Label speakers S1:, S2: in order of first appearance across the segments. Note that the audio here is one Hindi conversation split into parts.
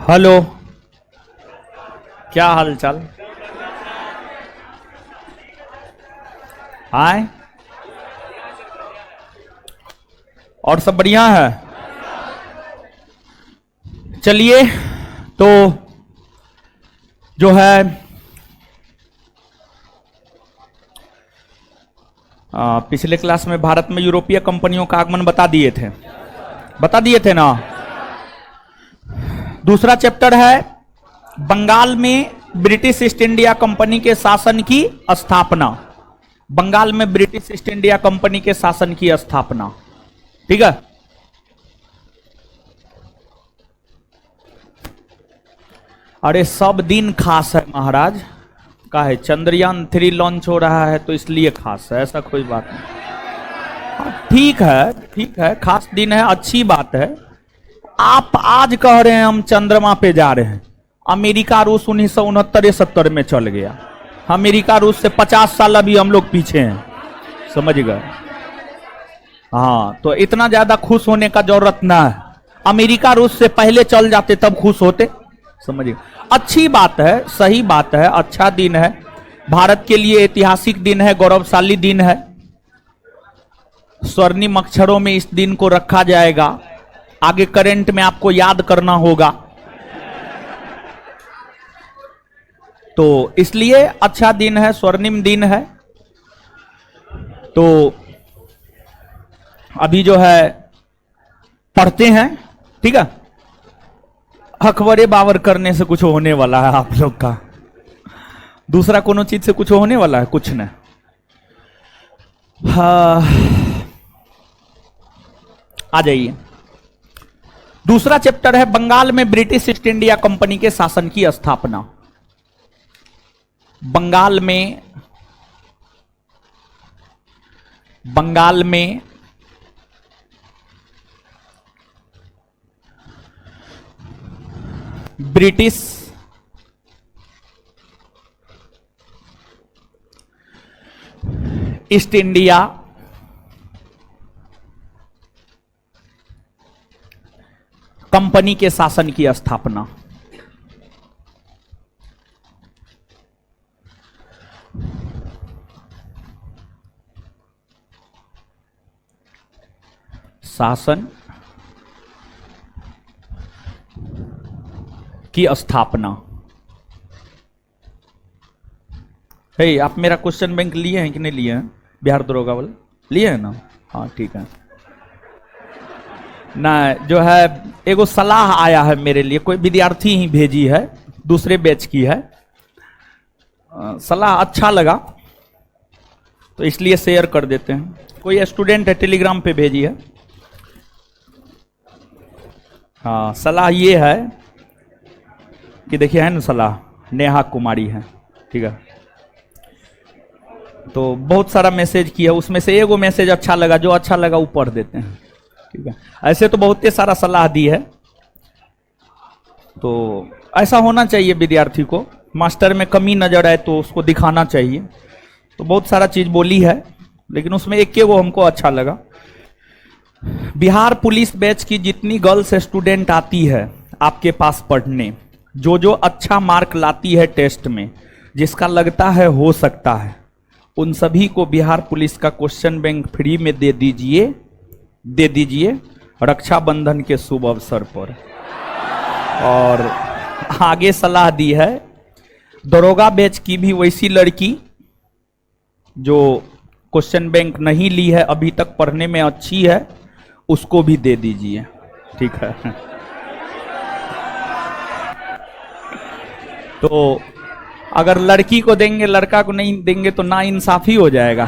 S1: हेलो, क्या हाल चाल? हाय, और सब बढ़िया है? चलिए, तो जो है पिछले क्लास में भारत में यूरोपीय कंपनियों का आगमन बता दिए थे ना। दूसरा चैप्टर है बंगाल में ब्रिटिश ईस्ट इंडिया कंपनी के शासन की स्थापना। बंगाल में ब्रिटिश ईस्ट इंडिया कंपनी के शासन की स्थापना, ठीक है। अरे सब दिन खास है महाराज, का है चंद्रयान 3 लॉन्च हो रहा है तो इसलिए खास है, ऐसा कोई बात नहीं। ठीक है, खास दिन है, अच्छी बात है। आप आज कह रहे हैं हम चंद्रमा पे जा रहे हैं। अमेरिका रूस 1969-70 में चल गया। अमेरिका रूस से 50 साल अभी हम लोग पीछे हैं, समझ गए? हाँ, तो इतना ज्यादा खुश होने का जरूरत ना है। अमेरिका रूस से पहले चल जाते तब खुश होते, समझ गए? अच्छी बात है, सही बात है, अच्छा दिन है, भारत के लिए ऐतिहासिक दिन है, गौरवशाली दिन है। स्वर्णिम अक्षरों में इस दिन को रखा जाएगा। आगे करंट में आपको याद करना होगा, तो इसलिए अच्छा दिन है, स्वर्णिम दिन है। तो अभी जो है पढ़ते हैं, ठीक है। अखबारे बावर करने से कुछ होने वाला है आप लोग का? दूसरा कोनो चीज से कुछ होने वाला है? कुछ नहीं। हाँ, आ जाइए। दूसरा चैप्टर है बंगाल में ब्रिटिश ईस्ट इंडिया कंपनी के शासन की स्थापना। बंगाल में ब्रिटिश ईस्ट इंडिया कंपनी के शासन की स्थापना। शासन की स्थापना। हे, आप मेरा क्वेश्चन बैंक लिए हैं कि नहीं लिए हैं? बिहार दरोगा वाला लिए हैं ना? हाँ, ठीक है ना। जो है एगो सलाह आया है मेरे लिए, कोई विद्यार्थी ही भेजी है, दूसरे बैच की है। सलाह अच्छा लगा तो इसलिए शेयर कर देते हैं। कोई स्टूडेंट है, टेलीग्राम पे भेजी है। हाँ, सलाह ये है कि देखिए, है ना सलाह, नेहा कुमारी है, ठीक है। तो बहुत सारा मैसेज किया, उसमें से एगो मैसेज अच्छा लगा, जो अच्छा लगा वो पढ़ देते हैं, ठीक है। ऐसे तो बहुत सारा सलाह दी है, तो ऐसा होना चाहिए विद्यार्थी को। मास्टर में कमी नजर आए तो उसको दिखाना चाहिए। तो बहुत सारा चीज बोली है, लेकिन उसमें एक वो हमको अच्छा लगा। बिहार पुलिस बैच की जितनी गर्ल्स स्टूडेंट आती है आपके पास पढ़ने, जो अच्छा मार्क लाती है टेस्ट में, जिसका लगता है हो सकता है, उन सभी को बिहार पुलिस का क्वेश्चन बैंक फ्री में दे दीजिए रक्षाबंधन के शुभ अवसर पर। और आगे सलाह दी है, दरोगा बैच की भी वैसी लड़की जो क्वेश्चन बैंक नहीं ली है अभी तक, पढ़ने में अच्छी है, उसको भी दे दीजिए, ठीक है। तो अगर लड़की को देंगे, लड़का को नहीं देंगे तो ना इंसाफी हो जाएगा।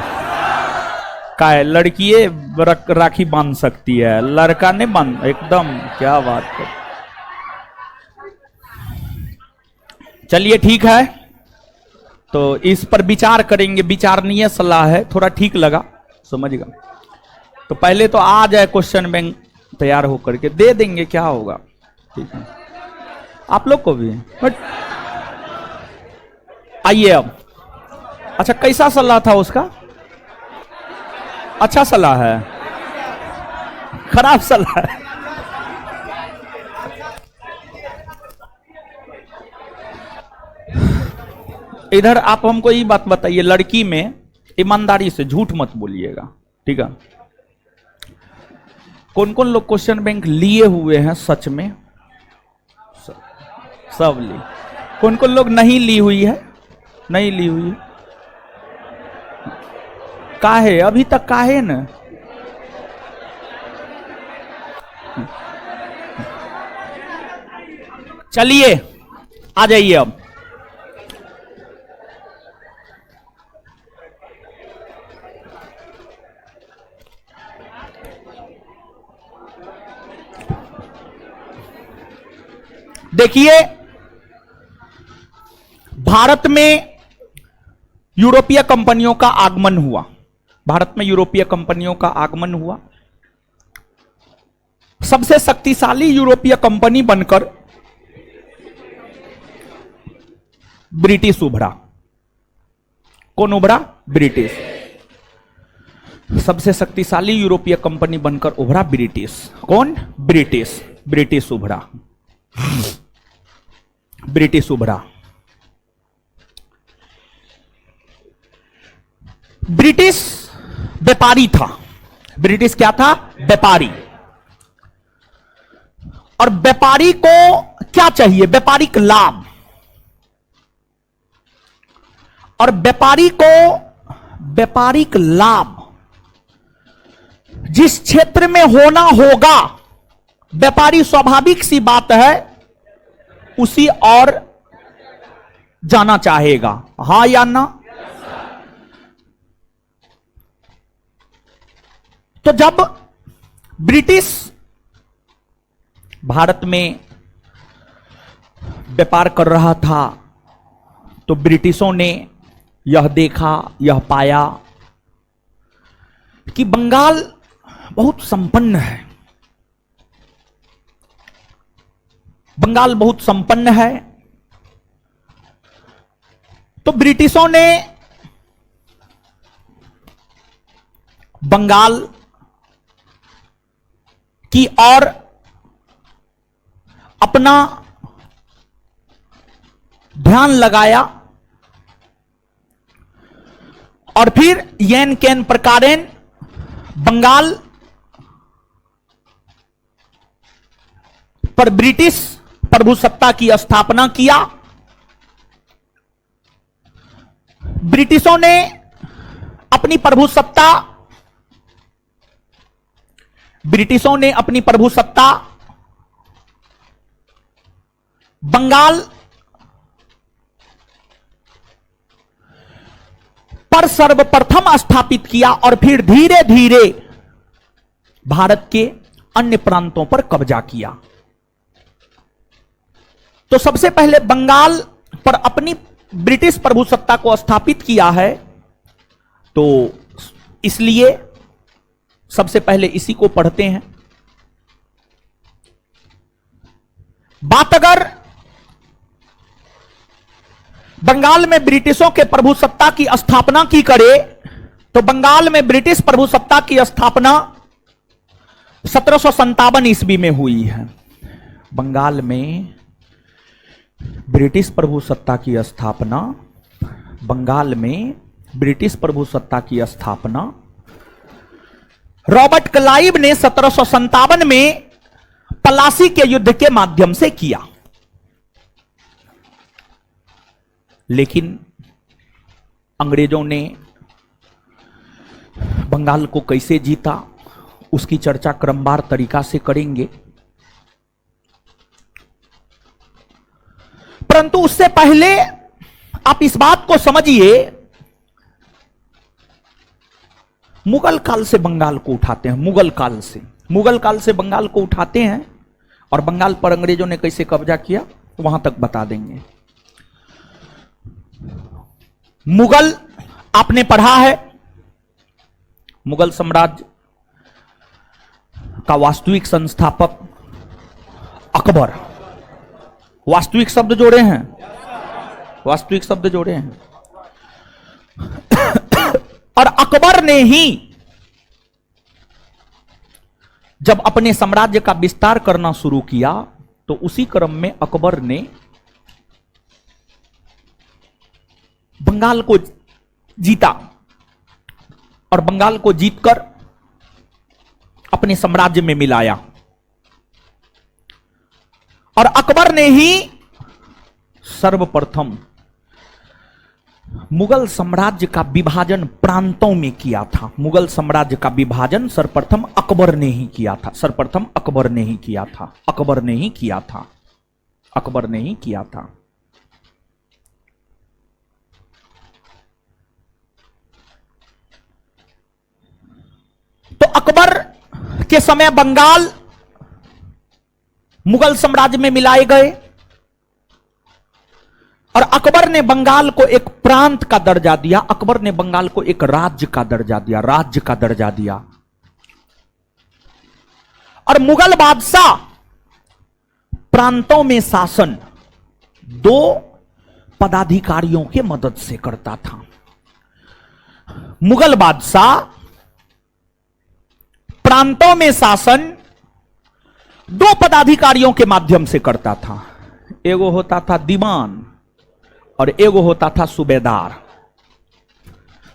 S1: का है, लड़किये राखी बांध सकती है, लड़का नहीं बांध। एकदम क्या बात है। चलिए ठीक है, तो इस पर विचार करेंगे। विचारणीय सलाह है, थोड़ा ठीक लगा, समझिएगा। तो पहले तो आ जाए क्वेश्चन बैंक तैयार होकर के, दे देंगे, क्या होगा, ठीक है। आप लोग को भी आइए अब। अच्छा, कैसा सलाह था उसका? अच्छा सलाह है, खराब सलाह है? इधर आप हमको ये बात बताइए, लड़की में ईमानदारी से झूठ मत बोलिएगा, ठीक है? कौन कौन लोग क्वेश्चन बैंक लिए हुए हैं सच में? सब ली। कौन कौन लोग नहीं ली हुई है? नहीं ली हुई है। काहे अभी तक, काहे न? चलिए आ जाइए अब। देखिए, भारत में यूरोपीय कंपनियों का आगमन हुआ। भारत में यूरोपीय कंपनियों का आगमन हुआ। सबसे शक्तिशाली यूरोपीय कंपनी बनकर ब्रिटिश उभरा। कौन उभरा? ब्रिटिश। सबसे शक्तिशाली यूरोपीय कंपनी बनकर उभरा ब्रिटिश। कौन? ब्रिटिश। ब्रिटिश उभरा। ब्रिटिश उभरा। ब्रिटिश व्यापारी था। ब्रिटिश क्या था? व्यापारी। और व्यापारी को क्या चाहिए? व्यापारिक लाभ। और व्यापारी को व्यापारिक लाभ जिस क्षेत्र में होना होगा, व्यापारी स्वाभाविक सी बात है उसी और जाना चाहेगा। हां या ना? तो जब ब्रिटिश भारत में व्यापार कर रहा था तो ब्रिटिशों ने यह देखा, यह पाया कि बंगाल बहुत संपन्न है। बंगाल बहुत संपन्न है। तो ब्रिटिशों ने बंगाल की ओर अपना ध्यान लगाया और फिर येन केन प्रकारेण बंगाल पर ब्रिटिश प्रभुसत्ता की स्थापना किया। ब्रिटिशों ने अपनी प्रभुसत्ता बंगाल पर सर्वप्रथम स्थापित किया और फिर धीरे धीरे भारत के अन्य प्रांतों पर कब्जा किया। तो सबसे पहले बंगाल पर अपनी ब्रिटिश प्रभुसत्ता को स्थापित किया है, तो इसलिए सबसे पहले इसी को पढ़ते हैं। बात अगर बंगाल में ब्रिटिशों के प्रभुसत्ता की स्थापना की करे तो बंगाल में ब्रिटिश प्रभुसत्ता की स्थापना 1757 ईस्वी में हुई है। बंगाल में ब्रिटिश प्रभुसत्ता की स्थापना रॉबर्ट क्लाइव ने 1757 में पलासी के युद्ध के माध्यम से किया। लेकिन अंग्रेजों ने बंगाल को कैसे जीता उसकी चर्चा क्रमवार तरीका से करेंगे। परंतु उससे पहले आप इस बात को समझिए, मुगल काल से बंगाल को उठाते हैं। मुगल काल से बंगाल को उठाते हैं और बंगाल पर अंग्रेजों ने कैसे कब्जा किया वहां तक बता देंगे। मुगल आपने पढ़ा है, मुगल साम्राज्य का वास्तविक संस्थापक अकबर। वास्तविक शब्द जोड़े हैं, वास्तविक शब्द जोड़े हैं। और अकबर ने ही जब अपने साम्राज्य का विस्तार करना शुरू किया तो उसी क्रम में अकबर ने बंगाल को जीता और बंगाल को जीतकर अपने साम्राज्य में मिलाया। और अकबर ने ही सर्वप्रथम मुगल साम्राज्य का विभाजन प्रांतों में किया था। मुगल साम्राज्य का विभाजन सर्वप्रथम अकबर ने ही किया था। सर्वप्रथम अकबर ने ही किया था। अकबर ने ही किया था। अकबर ने ही किया था। तो अकबर के समय बंगाल मुगल साम्राज्य में मिलाए गए और अकबर ने बंगाल को एक प्रांत का दर्जा दिया। अकबर ने बंगाल को एक राज्य का दर्जा दिया। राज्य का दर्जा दिया। और मुगल बादशाह प्रांतों में शासन 2 पदाधिकारियों के मदद से करता था। मुगल बादशाह प्रांतों में शासन 2 पदाधिकारियों के माध्यम से करता था। एगो होता था दीवान और एगो होता था सूबेदार।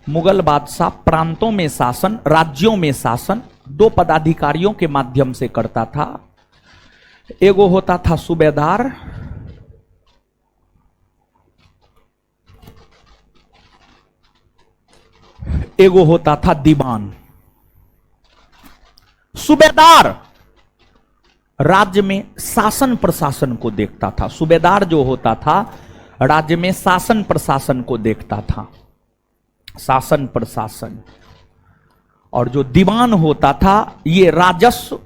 S1: मुगल बादशाह प्रांतों में शासन, राज्यों में शासन 2 पदाधिकारियों के माध्यम से करता था। एगो होता था सूबेदार, एगो होता था दीवान। सूबेदार राज्य में शासन प्रशासन को देखता था। सूबेदार जो होता था राज्य में शासन प्रशासन को देखता था। शासन प्रशासन। और जो दीवान होता था ये राजस्व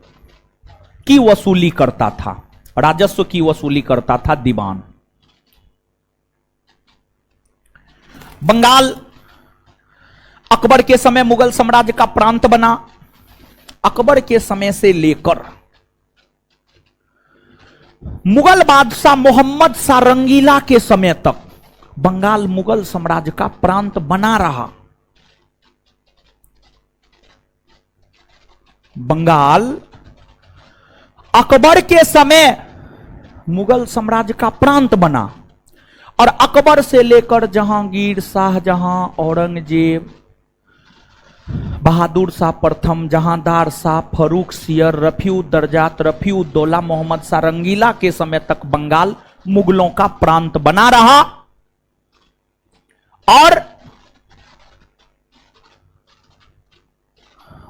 S1: की वसूली करता था। राजस्व की वसूली करता था दीवान। बंगाल अकबर के समय मुगल साम्राज्य का प्रांत बना। अकबर के समय से लेकर मुगल बादशाह मोहम्मद शाह रंगीला के समय तक बंगाल मुगल साम्राज्य का प्रांत बना रहा। बंगाल अकबर के समय मुगल साम्राज्य का प्रांत बना और अकबर से लेकर जहांगीर, शाहजहां, औरंगजेब, बहादुर शाह प्रथम, जहांदार शाह, फरूख सियर, रफीउद्दर्जात, रफीउद्दौला, मोहम्मद शाह रंगीला के समय तक बंगाल मुगलों का प्रांत बना रहा। और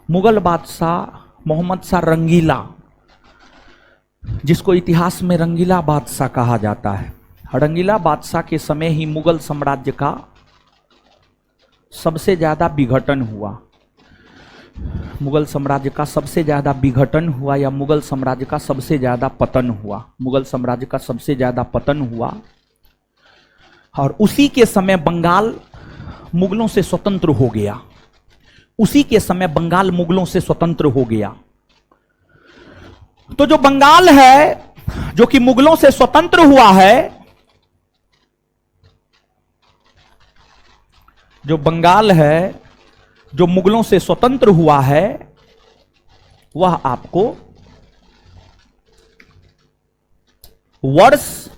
S1: मुगल बादशाह मोहम्मद शाह रंगीला, जिसको इतिहास में रंगीला बादशाह कहा जाता है, रंगीला बादशाह के समय ही मुगल साम्राज्य का सबसे ज्यादा विघटन हुआ। मुगल साम्राज्य का सबसे ज्यादा विघटन हुआ या मुगल साम्राज्य का सबसे ज्यादा पतन हुआ। मुगल साम्राज्य का सबसे ज्यादा पतन हुआ और उसी के समय बंगाल मुगलों से स्वतंत्र हो गया। उसी के समय बंगाल मुगलों से स्वतंत्र हो गया। तो जो बंगाल है जो कि मुगलों से स्वतंत्र हुआ है, जो बंगाल है जो मुगलों से स्वतंत्र हुआ है, वह आपको वर्ष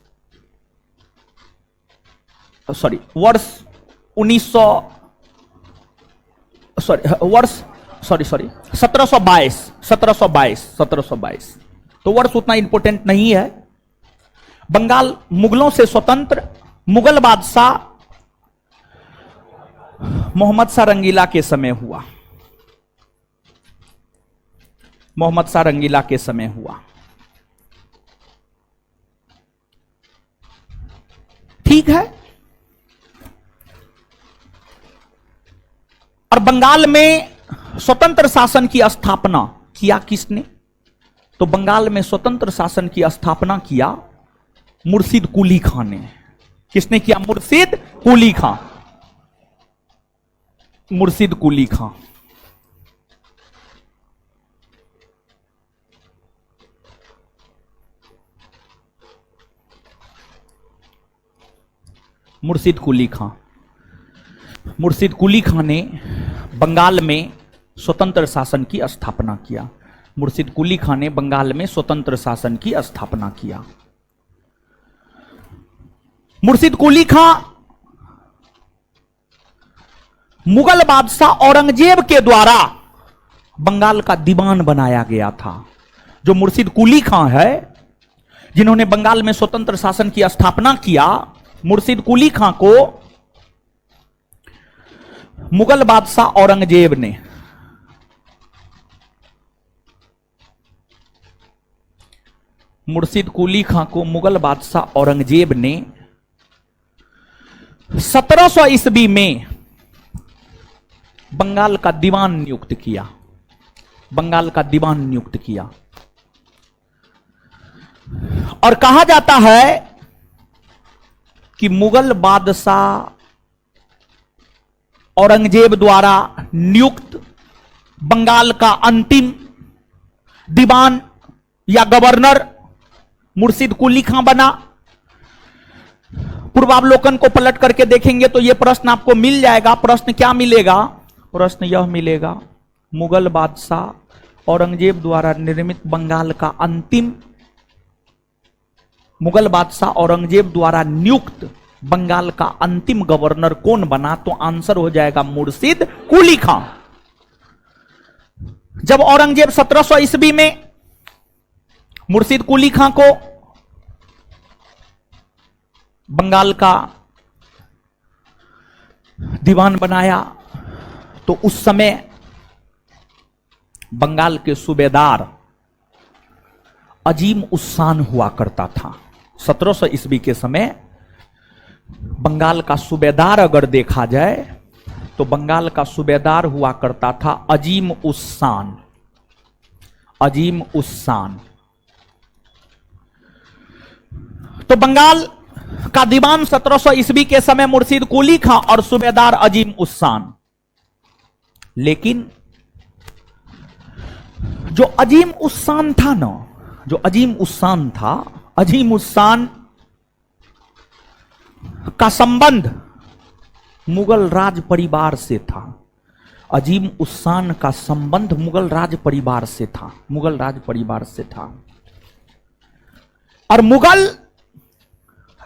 S1: 1722। तो वर्ष उतना इंपॉर्टेंट नहीं है। बंगाल मुगलों से स्वतंत्र मुगल बादशाह मोहम्मद शाह रंगीला के समय हुआ। मोहम्मद शाह रंगीला के समय हुआ। ठीक है। और बंगाल में स्वतंत्र शासन की स्थापना किया किसने? तो बंगाल में स्वतंत्र शासन की स्थापना किया मुर्शिद कुली खान ने। किसने किया? मुर्शिद कुली खान। मुर्शिद कुली खां। मुर्शिद कुली खां। मुर्शिद कुली खां ने बंगाल में स्वतंत्र शासन की स्थापना किया। मुर्शिद कुली खां ने बंगाल में स्वतंत्र शासन की स्थापना किया। मुर्शिद कुली खां मुगल बादशाह औरंगजेब के द्वारा बंगाल का दीवान बनाया गया था। जो मुर्शिद कुली खां है, जिन्होंने बंगाल में स्वतंत्र शासन की स्थापना किया, मुर्शिद कुली खां को मुगल बादशाह औरंगजेब ने मुर्शिद कुली खां को मुगल बादशाह औरंगजेब ने 1700 ईस्वी में बंगाल का दीवान नियुक्त किया। बंगाल का दीवान नियुक्त किया और कहा जाता है कि मुगल बादशाह औरंगजेब द्वारा नियुक्त बंगाल का अंतिम दीवान या गवर्नर मुर्शिद कुली खां बना। पूर्वावलोकन को पलट करके देखेंगे तो यह प्रश्न आपको मिल जाएगा। प्रश्न क्या मिलेगा? प्रश्न यह मिलेगा, मुगल बादशाह औरंगजेब द्वारा निर्मित बंगाल का अंतिम, मुगल बादशाह औरंगजेब द्वारा नियुक्त बंगाल का अंतिम गवर्नर कौन बना? तो आंसर हो जाएगा मुर्शिद कुली खां। जब औरंगजेब 1700 ईस्वी में मुर्शिद कुली खां को बंगाल का दीवान बनाया तो उस समय बंगाल के सूबेदार अजीम उस्सान हुआ करता था। 1700 ईस्वी के समय बंगाल का सूबेदार अगर देखा जाए तो बंगाल का सूबेदार हुआ करता था अजीम उस्सान। अजीम उस्सान। तो बंगाल का दीवान 1700 ईस्वी के समय मुर्शिद कुली खां और सूबेदार अजीम उस्सान। लेकिन जो अजीम उस्सान था ना, जो अजीम उस्सान था, अजीम उस्सान का संबंध मुगल राज परिवार से था। अजीम उस्सान का संबंध मुगल राज परिवार से था। मुगल राज परिवार से था और मुगल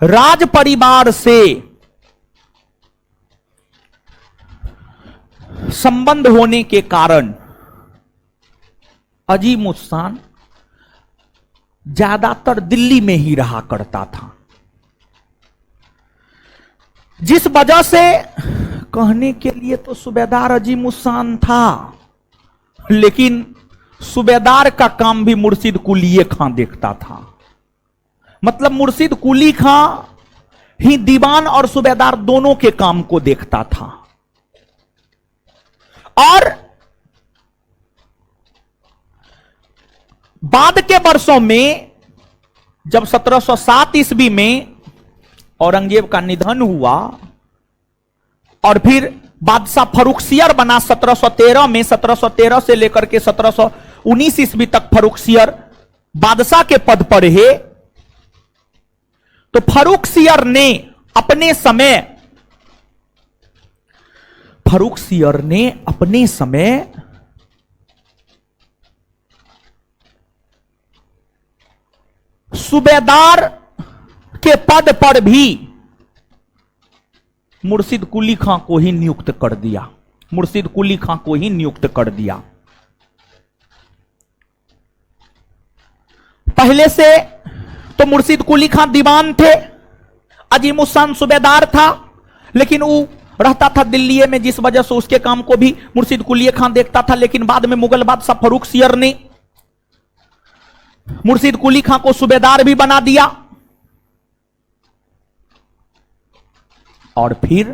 S1: राज परिवार से संबंध होने के कारण अजीम उस्सान ज्यादातर दिल्ली में ही रहा करता था, जिस वजह से कहने के लिए तो सूबेदार अजीम उस्सान था, लेकिन सूबेदार का काम भी मुर्शिद कुली खां देखता था। मतलब मुर्शिद कुली खां ही दीवान और सूबेदार दोनों के काम को देखता था। और बाद के वर्षों में जब 1707 ईस्वी में औरंगजेब का निधन हुआ और फिर बादशाह फर्रुखसियर बना 1713 में, 1713 से लेकर के 1719 ईस्वी तक फर्रुखसियर बादशाह के पद पर रहे। तो फर्रुखसियर ने अपने समय सूबेदार के पद पर भी मुर्शिद कुली खां को ही नियुक्त कर दिया। मुर्शिद कुली खां को ही नियुक्त कर दिया। पहले से तो मुर्शिद कुली खां दीवान थे, अजीम उस्सान सूबेदार था, लेकिन वो रहता था दिल्ली में, जिस वजह से उसके काम को भी मुर्शिद कुली खां देखता था। लेकिन बाद में मुगल बादशाह फर्रुखसियर ने मुर्शिद कुली खां को सूबेदार भी बना दिया। और फिर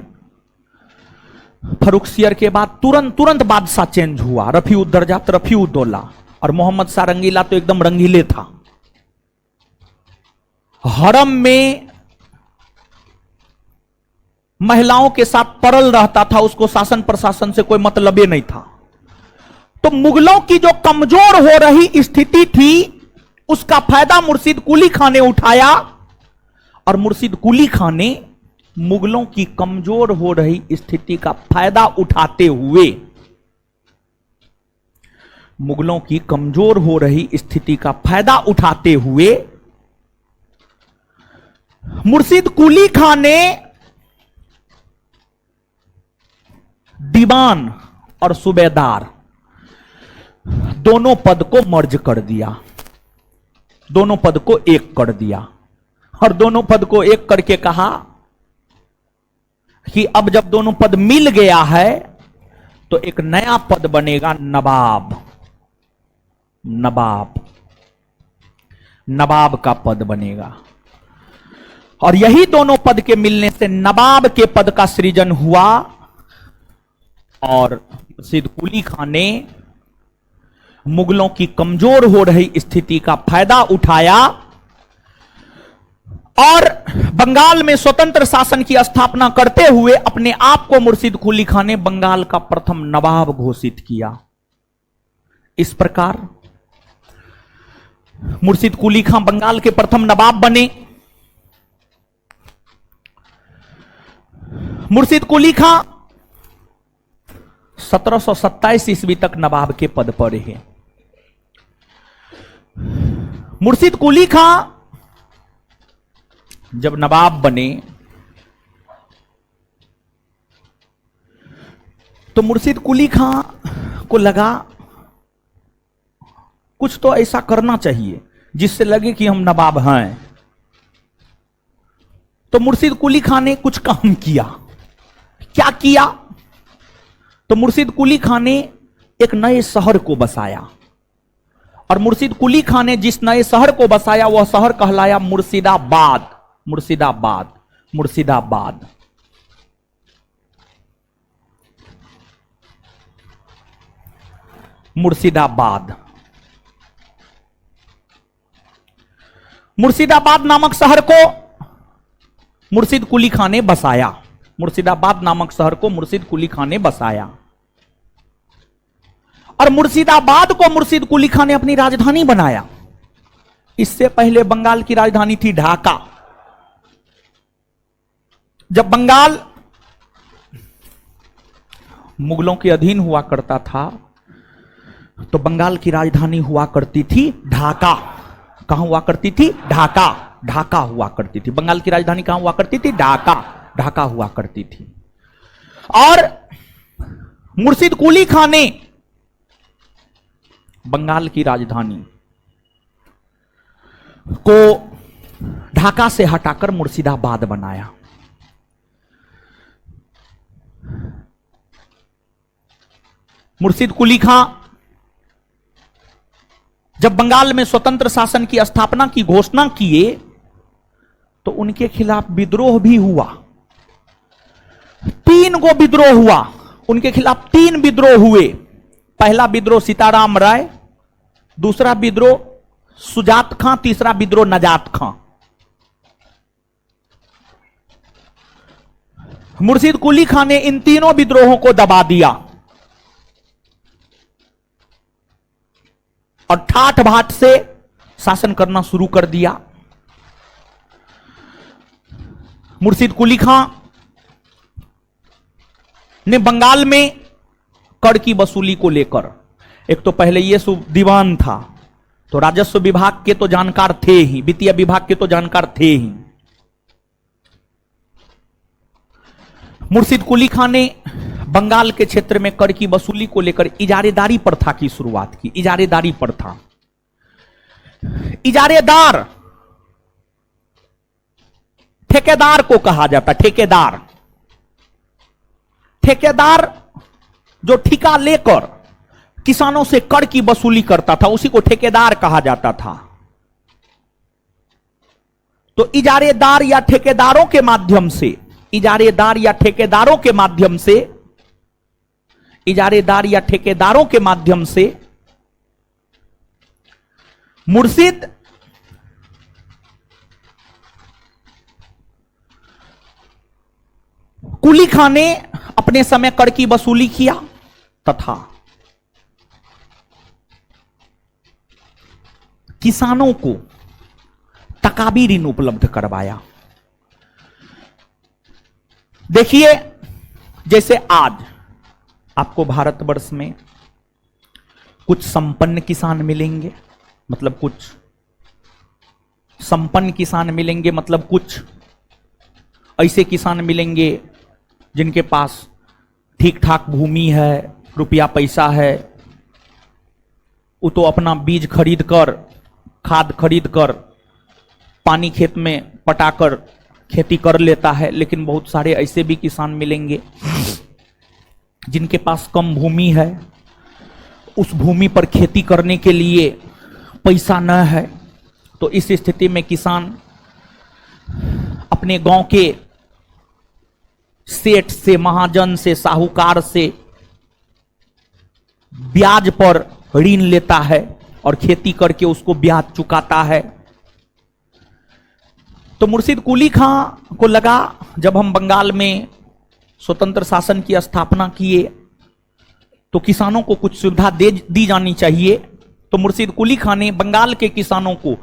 S1: फर्रुखसियर के बाद तुरंत बादशाह चेंज हुआ। रफीउद्दर्जात रफीउद्दौला, और मोहम्मद शाह रंगीला तो एकदम रंगीले था। हरम में महिलाओं के साथ परल रहता था, उसको शासन प्रशासन से कोई मतलब नहीं था। तो मुगलों की जो कमजोर हो रही स्थिति थी, उसका फायदा मुर्शिद कुली खां ने उठाया और मुर्शिद कुली खां ने मुगलों की कमजोर हो रही स्थिति का फायदा उठाते हुए, मुगलों की कमजोर हो रही स्थिति का फायदा उठाते हुए मुर्शिद कुली खां ने दीवान और सूबेदार दोनों पद को मर्ज कर दिया, दोनों पद को एक कर दिया, और दोनों पद को एक करके कहा कि अब जब दोनों पद मिल गया है तो एक नया पद बनेगा, नवाब। नवाब, नवाब का पद बनेगा। और यही दोनों पद के मिलने से नवाब के पद का सृजन हुआ। और सिद्ध कुली खां ने मुगलों की कमजोर हो रही स्थिति का फायदा उठाया और बंगाल में स्वतंत्र शासन की स्थापना करते हुए अपने आप को मुर्शिद कुली खां ने बंगाल का प्रथम नवाब घोषित किया। इस प्रकार मुर्शिद कुली खां बंगाल के प्रथम नवाब बने। मुर्शिद कुली खां 1727 ईस्वी तक नवाब के पद पर रहे। मुर्शिद कुली खां जब नवाब बने तो मुर्शिद कुली खां को लगा कुछ तो ऐसा करना चाहिए जिससे लगे कि हम नवाब हैं। तो मुर्शिद कुली खां ने कुछ काम किया। क्या किया? तो मुर्शिद कुली खां ने एक नए शहर को बसाया, और मुर्शिद कुली खां ने जिस नए शहर को बसाया वह शहर कहलाया मुर्शिदाबाद। मुर्शिदाबाद, मुर्शिदाबाद। मुर्शिदाबाद, मुर्शिदाबाद नामक शहर को मुर्शिद कुली खां ने बसाया। मुर्शिदाबाद नामक शहर को मुर्शिद कुली खां ने बसाया, और मुर्शिदाबाद को मुर्शिद कुली खां ने अपनी राजधानी बनाया। इससे पहले बंगाल की राजधानी थी ढाका। जब बंगाल मुगलों के अधीन हुआ करता था तो बंगाल की राजधानी हुआ करती थी ढाका। कहां हुआ करती थी? ढाका। ढाका हुआ करती थी। बंगाल की राजधानी कहां हुआ करती थी? ढाका। ढाका हुआ करती थी। और मुर्शिद कुली खां ने बंगाल की राजधानी को ढाका से हटाकर मुर्शिदाबाद बनाया। मुर्शिद कुली खां जब बंगाल में स्वतंत्र शासन की स्थापना की घोषणा किए तो उनके खिलाफ विद्रोह भी हुआ। 3 गो विद्रोह हुआ। उनके खिलाफ 3 विद्रोह हुए। पहला विद्रोह सीताराम राय, दूसरा विद्रोह सुजात खां, तीसरा विद्रोह नजात खां। मुर्शिद कुली खां ने इन तीनों विद्रोहों को दबा दिया और ठाठ भाठ से शासन करना शुरू कर दिया। मुर्शिद कुली खां ने बंगाल में कर की वसूली को लेकर, एक तो पहले ये दीवान था तो राजस्व विभाग के तो जानकार थे ही, वित्तीय विभाग के तो जानकार थे ही। मुर्शिद कुली खां ने बंगाल के क्षेत्र में कर की वसूली को लेकर इजारेदारी प्रथा की शुरुआत की। इजारेदारी प्रथा, इजारेदार ठेकेदार को कहा जाता। ठेकेदार, ठेकेदार जो ठेका लेकर किसानों से कर की वसूली करता था उसी को ठेकेदार कहा जाता था। तो इजारेदार या ठेकेदारों के माध्यम से, इजारेदार या ठेकेदारों के माध्यम से, इजारेदार या ठेकेदारों के माध्यम से मुर्शिद कुली खां ने अपने समय कर की वसूली किया तथा किसानों को तकाबी ऋण उपलब्ध करवाया। देखिए, जैसे आज आपको भारतवर्ष में कुछ संपन्न किसान मिलेंगे, मतलब कुछ संपन्न किसान मिलेंगे, मतलब कुछ ऐसे किसान मिलेंगे जिनके पास ठीक ठाक भूमि है, रुपया पैसा है, वो तो अपना बीज खरीद कर, खाद खरीद कर, पानी खेत में पटाकर खेती कर लेता है। लेकिन बहुत सारे ऐसे भी किसान मिलेंगे जिनके पास कम भूमि है, उस भूमि पर खेती करने के लिए पैसा न है। तो इस स्थिति में किसान अपने गांव के सेठ से, महाजन से, साहूकार से ब्याज पर ऋण लेता है और खेती करके उसको ब्याज चुकाता है। तो मुर्शिद कुली खां को लगा, जब हम बंगाल में स्वतंत्र शासन की स्थापना किए तो किसानों को कुछ सुविधा दी जानी चाहिए। तो मुर्शिद कुली खां ने बंगाल के किसानों को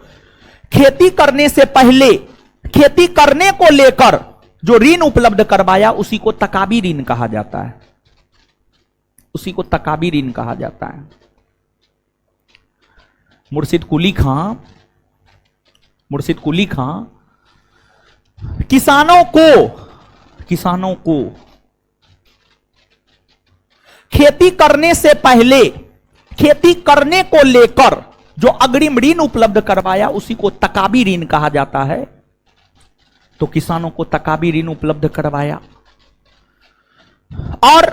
S1: खेती करने से पहले, खेती करने को लेकर जो ऋण उपलब्ध करवाया, उसी को तकाबी ऋण कहा जाता है, उसी को तकाबी ऋण कहा जाता है। मुर्शिद कुली खां किसानों को खेती करने से पहले, खेती करने को लेकर जो अग्रिम ऋण उपलब्ध करवाया, उसी को तकाबी ऋण कहा जाता है। तो किसानों को तकाबी ऋण उपलब्ध करवाया और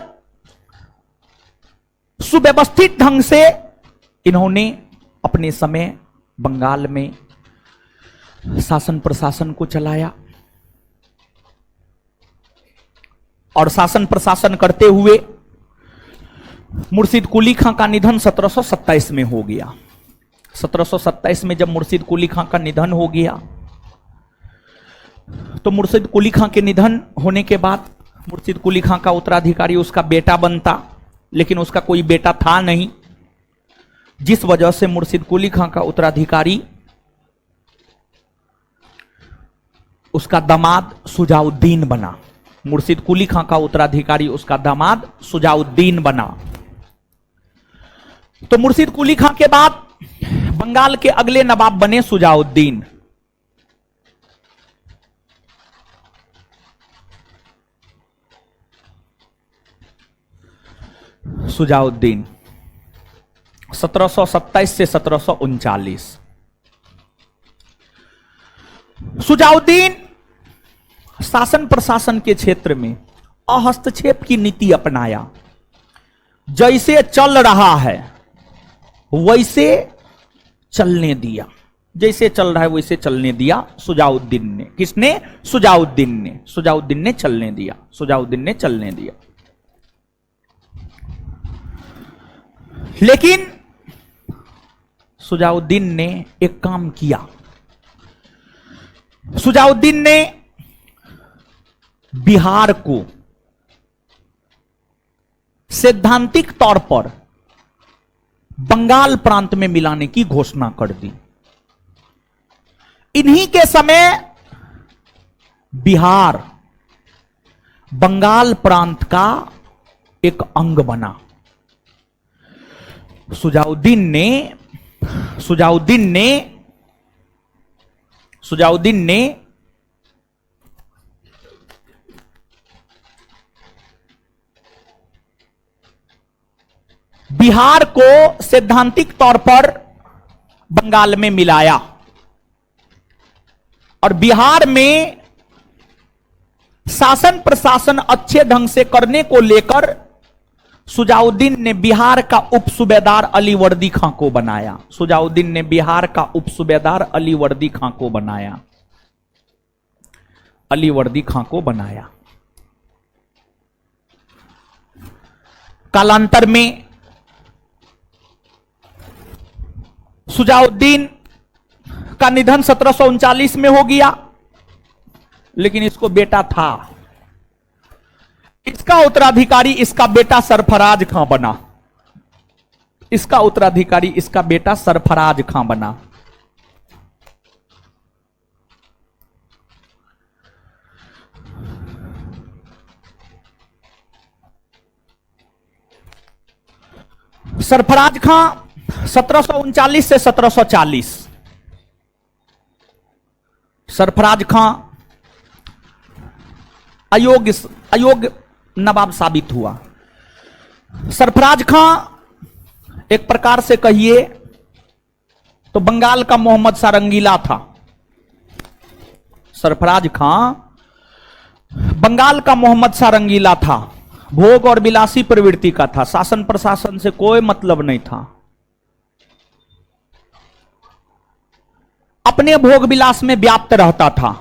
S1: सुव्यवस्थित ढंग से इन्होंने अपने समय बंगाल में शासन प्रशासन को चलाया। और शासन प्रशासन करते हुए मुर्शिद कुली खां का निधन 1727 में हो गया। 1727 में जब मुर्शिद कुली खां का निधन हो गया, तो मुर्शिद कुली खां के निधन होने के बाद मुर्शिद कुली खां का उत्तराधिकारी उसका बेटा बनता, लेकिन उसका कोई बेटा था नहीं, जिस वजह से मुर्शिद कुली खां का उत्तराधिकारी उसका दामाद सुजाउद्दीन बना। मुर्शिद कुली खां का उत्तराधिकारी उसका दामाद सुजाउद्दीन बना। तो मुर्शिद कुली खां के बाद बंगाल के अगले नवाब बने सुजाउद्दीन। सुजाउद्दीन 1727 से 1739। सुजाउद्दीन शासन प्रशासन के क्षेत्र में अहस्तक्षेप की नीति अपनाया। जैसे चल रहा है वैसे चलने दिया, जैसे चल रहा है वैसे चलने दिया सुजाउद्दीन ने। किसने? सुजाउद्दीन ने। सुजाउद्दीन ने चलने दिया, सुजाउद्दीन ने चलने दिया। लेकिन सुजाउद्दीन ने एक काम किया। सुजाउद्दीन ने बिहार को सैद्धांतिक तौर पर बंगाल प्रांत में मिलाने की घोषणा कर दी। इन्हीं के समय बिहार बंगाल प्रांत का एक अंग बना। सुजाउद्दीन ने बिहार को सैद्धांतिक तौर पर बंगाल में मिलाया और बिहार में शासन प्रशासन अच्छे ढंग से करने को लेकर सुजाउद्दीन ने बिहार का उप सूबेदार अलीवर्दी खां को बनाया। सुजाउद्दीन ने बिहार का उप सूबेदार अलीवर्दी खां को बनाया। अलीवर्दी खां को बनाया। कालांतर में सुजाउद्दीन का निधन 1739 में हो गया, लेकिन इसको बेटा था। इसका उत्तराधिकारी इसका बेटा सरफराज खां बना। इसका उत्तराधिकारी इसका बेटा सरफराज खां बना। सरफराज खां 1739 से 1740। सरफराज खां अयोग्य नवाब साबित हुआ। सरफराज खां एक प्रकार से कहिए तो बंगाल का मोहम्मद सारंगीला था। सरफराज खां बंगाल का मोहम्मद सारंगीला था। भोग और विलासी प्रवृत्ति का था, शासन प्रशासन से कोई मतलब नहीं था, अपने भोग विलास में व्याप्त रहता था।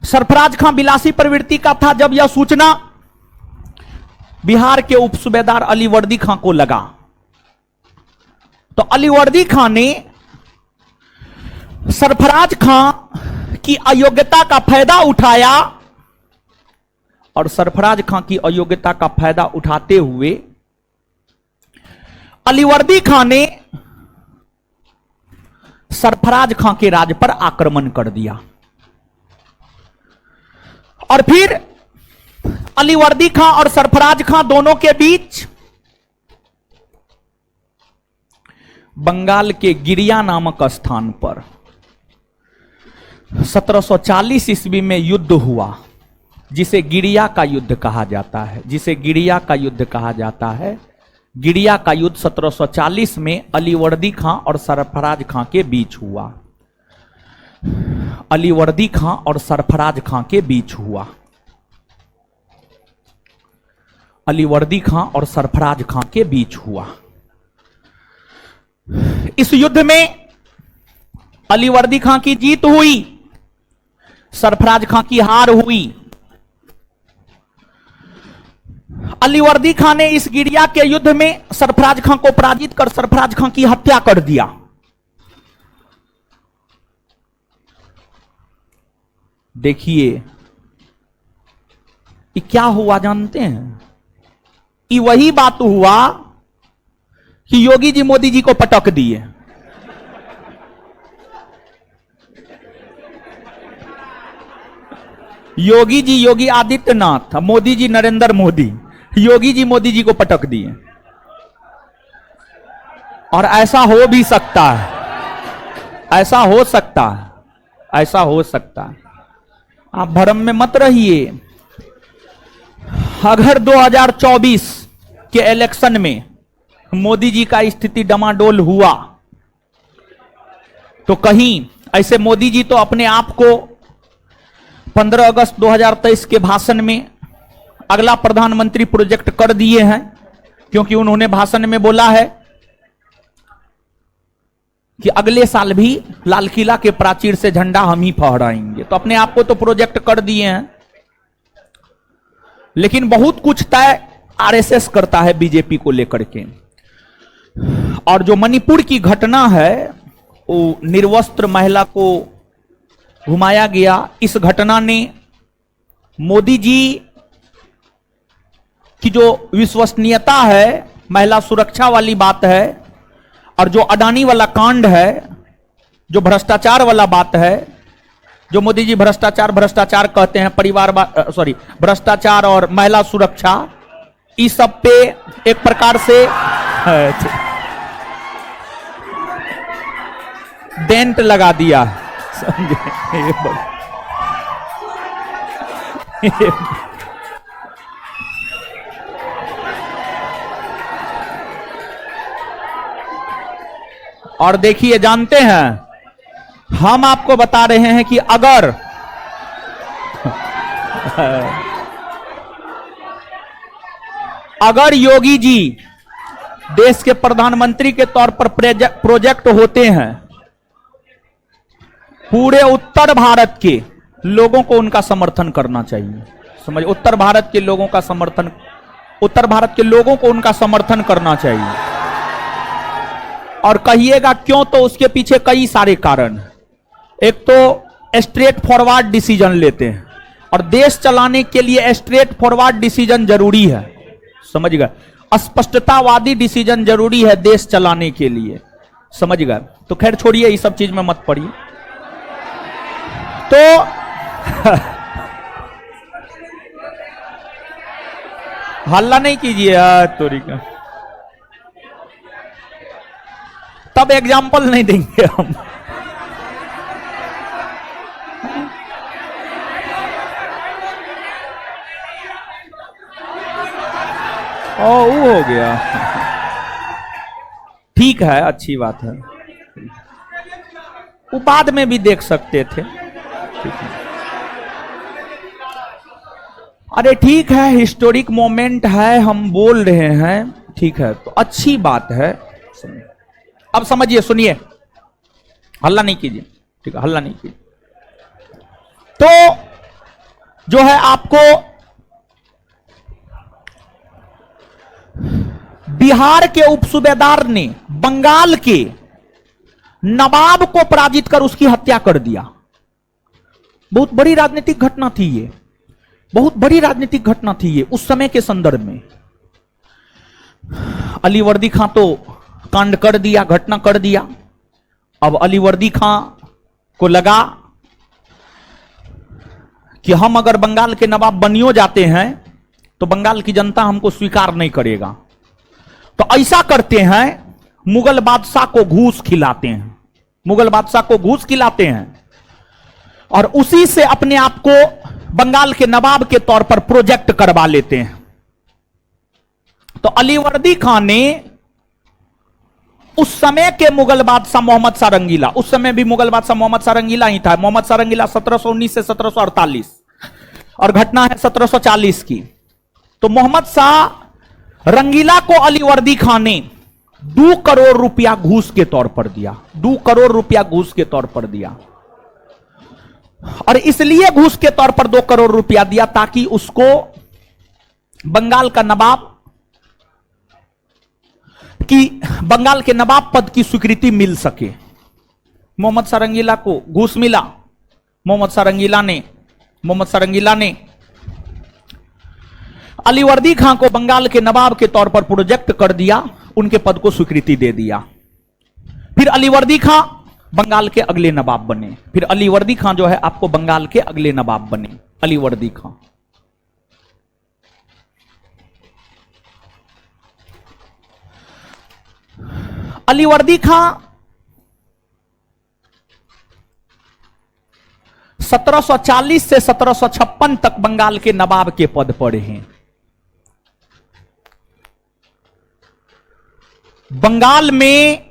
S1: सरफराज खां विलासी प्रवृत्ति का था। जब यह सूचना बिहार के उप सूबेदार अलीवर्दी खां को लगा तो अलीवर्दी खां ने सरफराज खां की अयोग्यता का फायदा उठाया और सरफराज खां की अयोग्यता का फायदा उठाते हुए अलीवर्दी खां ने सरफराज खां के राज पर आक्रमण कर दिया और फिर अलीवर्दी खां और सरफराज खां दोनों के बीच बंगाल के गिरिया नामक स्थान पर 1740 ईस्वी में युद्ध हुआ, जिसे गिरिया का युद्ध कहा जाता है। गिरिया का युद्ध 1740 में अलीवर्दी खां और सरफराज खां के बीच हुआ। अलीवर्दी खां और सरफराज खां के बीच हुआ। अलीवर्दी खां और सरफराज खां के बीच हुआ। इस युद्ध में अलीवर्दी खां की जीत हुई, सरफराज खां की हार हुई। अलीवर्दी खां ने इस गिरिया के युद्ध में सरफराज खां को पराजित कर सरफराज खां की हत्या कर दिया। देखिए ये क्या हुआ जानते हैं? ये वही बात हुआ कि योगी जी मोदी जी को पटक दिए। योगी जी योगी आदित्यनाथ, मोदी जी नरेंद्र मोदी, योगी जी मोदी जी को पटक दिए। और ऐसा हो भी सकता है, ऐसा हो सकता है, ऐसा हो सकता है। आप भ्रम में मत रहिए। अगर 2024 के इलेक्शन में मोदी जी का स्थिति डमाडोल हुआ तो कहीं ऐसे मोदी जी तो अपने आप को 15 अगस्त 2023 के भाषण में अगला प्रधानमंत्री प्रोजेक्ट कर दिए हैं, क्योंकि उन्होंने भाषण में बोला है कि अगले साल भी लाल किला के प्राचीर से झंडा हम ही फहराएंगे। तो अपने आप को तो प्रोजेक्ट कर दिए हैं, लेकिन बहुत कुछ तय आरएसएस करता है बीजेपी को लेकर के। और जो मणिपुर की घटना है, वो निर्वस्त्र महिला को घुमाया गया, इस घटना ने मोदी जी की जो विश्वसनीयता है, महिला सुरक्षा वाली बात है, और जो अडानी वाला कांड है, जो भ्रष्टाचार वाला बात है, जो मोदी जी भ्रष्टाचार कहते हैं, भ्रष्टाचार और महिला सुरक्षा, इस सब पे एक प्रकार से डेंट लगा दिया। समझे? और देखिए, जानते हैं, हम आपको बता रहे हैं कि अगर योगी जी देश के प्रधानमंत्री के तौर पर प्रोजेक्ट होते हैं, पूरे उत्तर भारत के लोगों को उनका समर्थन करना चाहिए। समझ, उत्तर भारत के लोगों को उनका समर्थन करना चाहिए। और कहिएगा क्यों, तो उसके पीछे कई सारे कारण। एक तो स्ट्रेट फॉरवर्ड डिसीजन लेते हैं, और देश चलाने के लिए स्ट्रेट फॉरवर्ड डिसीजन जरूरी है। समझ गए? स्पष्टतावादी डिसीजन जरूरी है देश चलाने के लिए। समझ गए? तो खैर छोड़िए, ये सब चीज में मत पड़िए। तो हल्ला नहीं कीजिए तोरी का, तब एग्जाम्पल नहीं देंगे हम। वो हो गया, ठीक है, अच्छी बात है, वो बाद में भी देख सकते थे। ठीक है। अरे ठीक है, हिस्टोरिक मोमेंट है, हम बोल रहे हैं, ठीक है, तो अच्छी बात है। अब समझिए, सुनिए, हल्ला नहीं कीजिए, ठीक है, हल्ला नहीं कीजिए। तो जो है आपको बिहार के उपसूबेदार ने बंगाल के नवाब को पराजित कर उसकी हत्या कर दिया। बहुत बड़ी राजनीतिक घटना थी ये, बहुत बड़ी राजनीतिक घटना थी ये उस समय के संदर्भ में। अलीवर्दी खां तो कांड कर दिया, घटना कर दिया। अब अलीवर्दी खां को लगा कि हम अगर बंगाल के नवाब बनियो जाते हैं तो बंगाल की जनता हमको स्वीकार नहीं करेगा, तो ऐसा करते हैं, मुगल बादशाह को घूस खिलाते हैं, मुगल बादशाह को घूस खिलाते हैं और उसी से अपने आप को बंगाल के नवाब के तौर पर प्रोजेक्ट करवा लेते हैं। तो अलीवर्दी खान ने उस समय के मुगल बादशाह मोहम्मद शाह रंगीला, उस समय भी मुगल बादशाह मोहम्मद शाह रंगीला ही था, मोहम्मद शाह रंगीला 1719 से 1748 और घटना है 1740 की। तो मोहम्मद शाह रंगीला को अलीवर्दी खान ने 2 करोड़ रुपया घूस के तौर पर दिया, 2 करोड़ रुपया घूस के तौर पर दिया। और इसलिए घूस के तौर पर 2 करोड़ रुपया दिया ताकि उसको बंगाल का नवाब की, बंगाल के नवाब पद की स्वीकृति मिल सके। मोहम्मद शाह रंगीला को घूस मिला, मोहम्मद शाह रंगीला ने अलीवर्दी खां को बंगाल के नवाब के तौर पर प्रोजेक्ट कर दिया, उनके पद को स्वीकृति दे दिया। फिर अलीवर्दी खां बंगाल के अगले नवाब बने, फिर अलीवर्दी खां जो है आपको बंगाल के अगले नवाब बने, अलीवर्दी खां। अलीवर्दी खां 1740 से 1756 तक बंगाल के नवाब के पद पर हैं। बंगाल में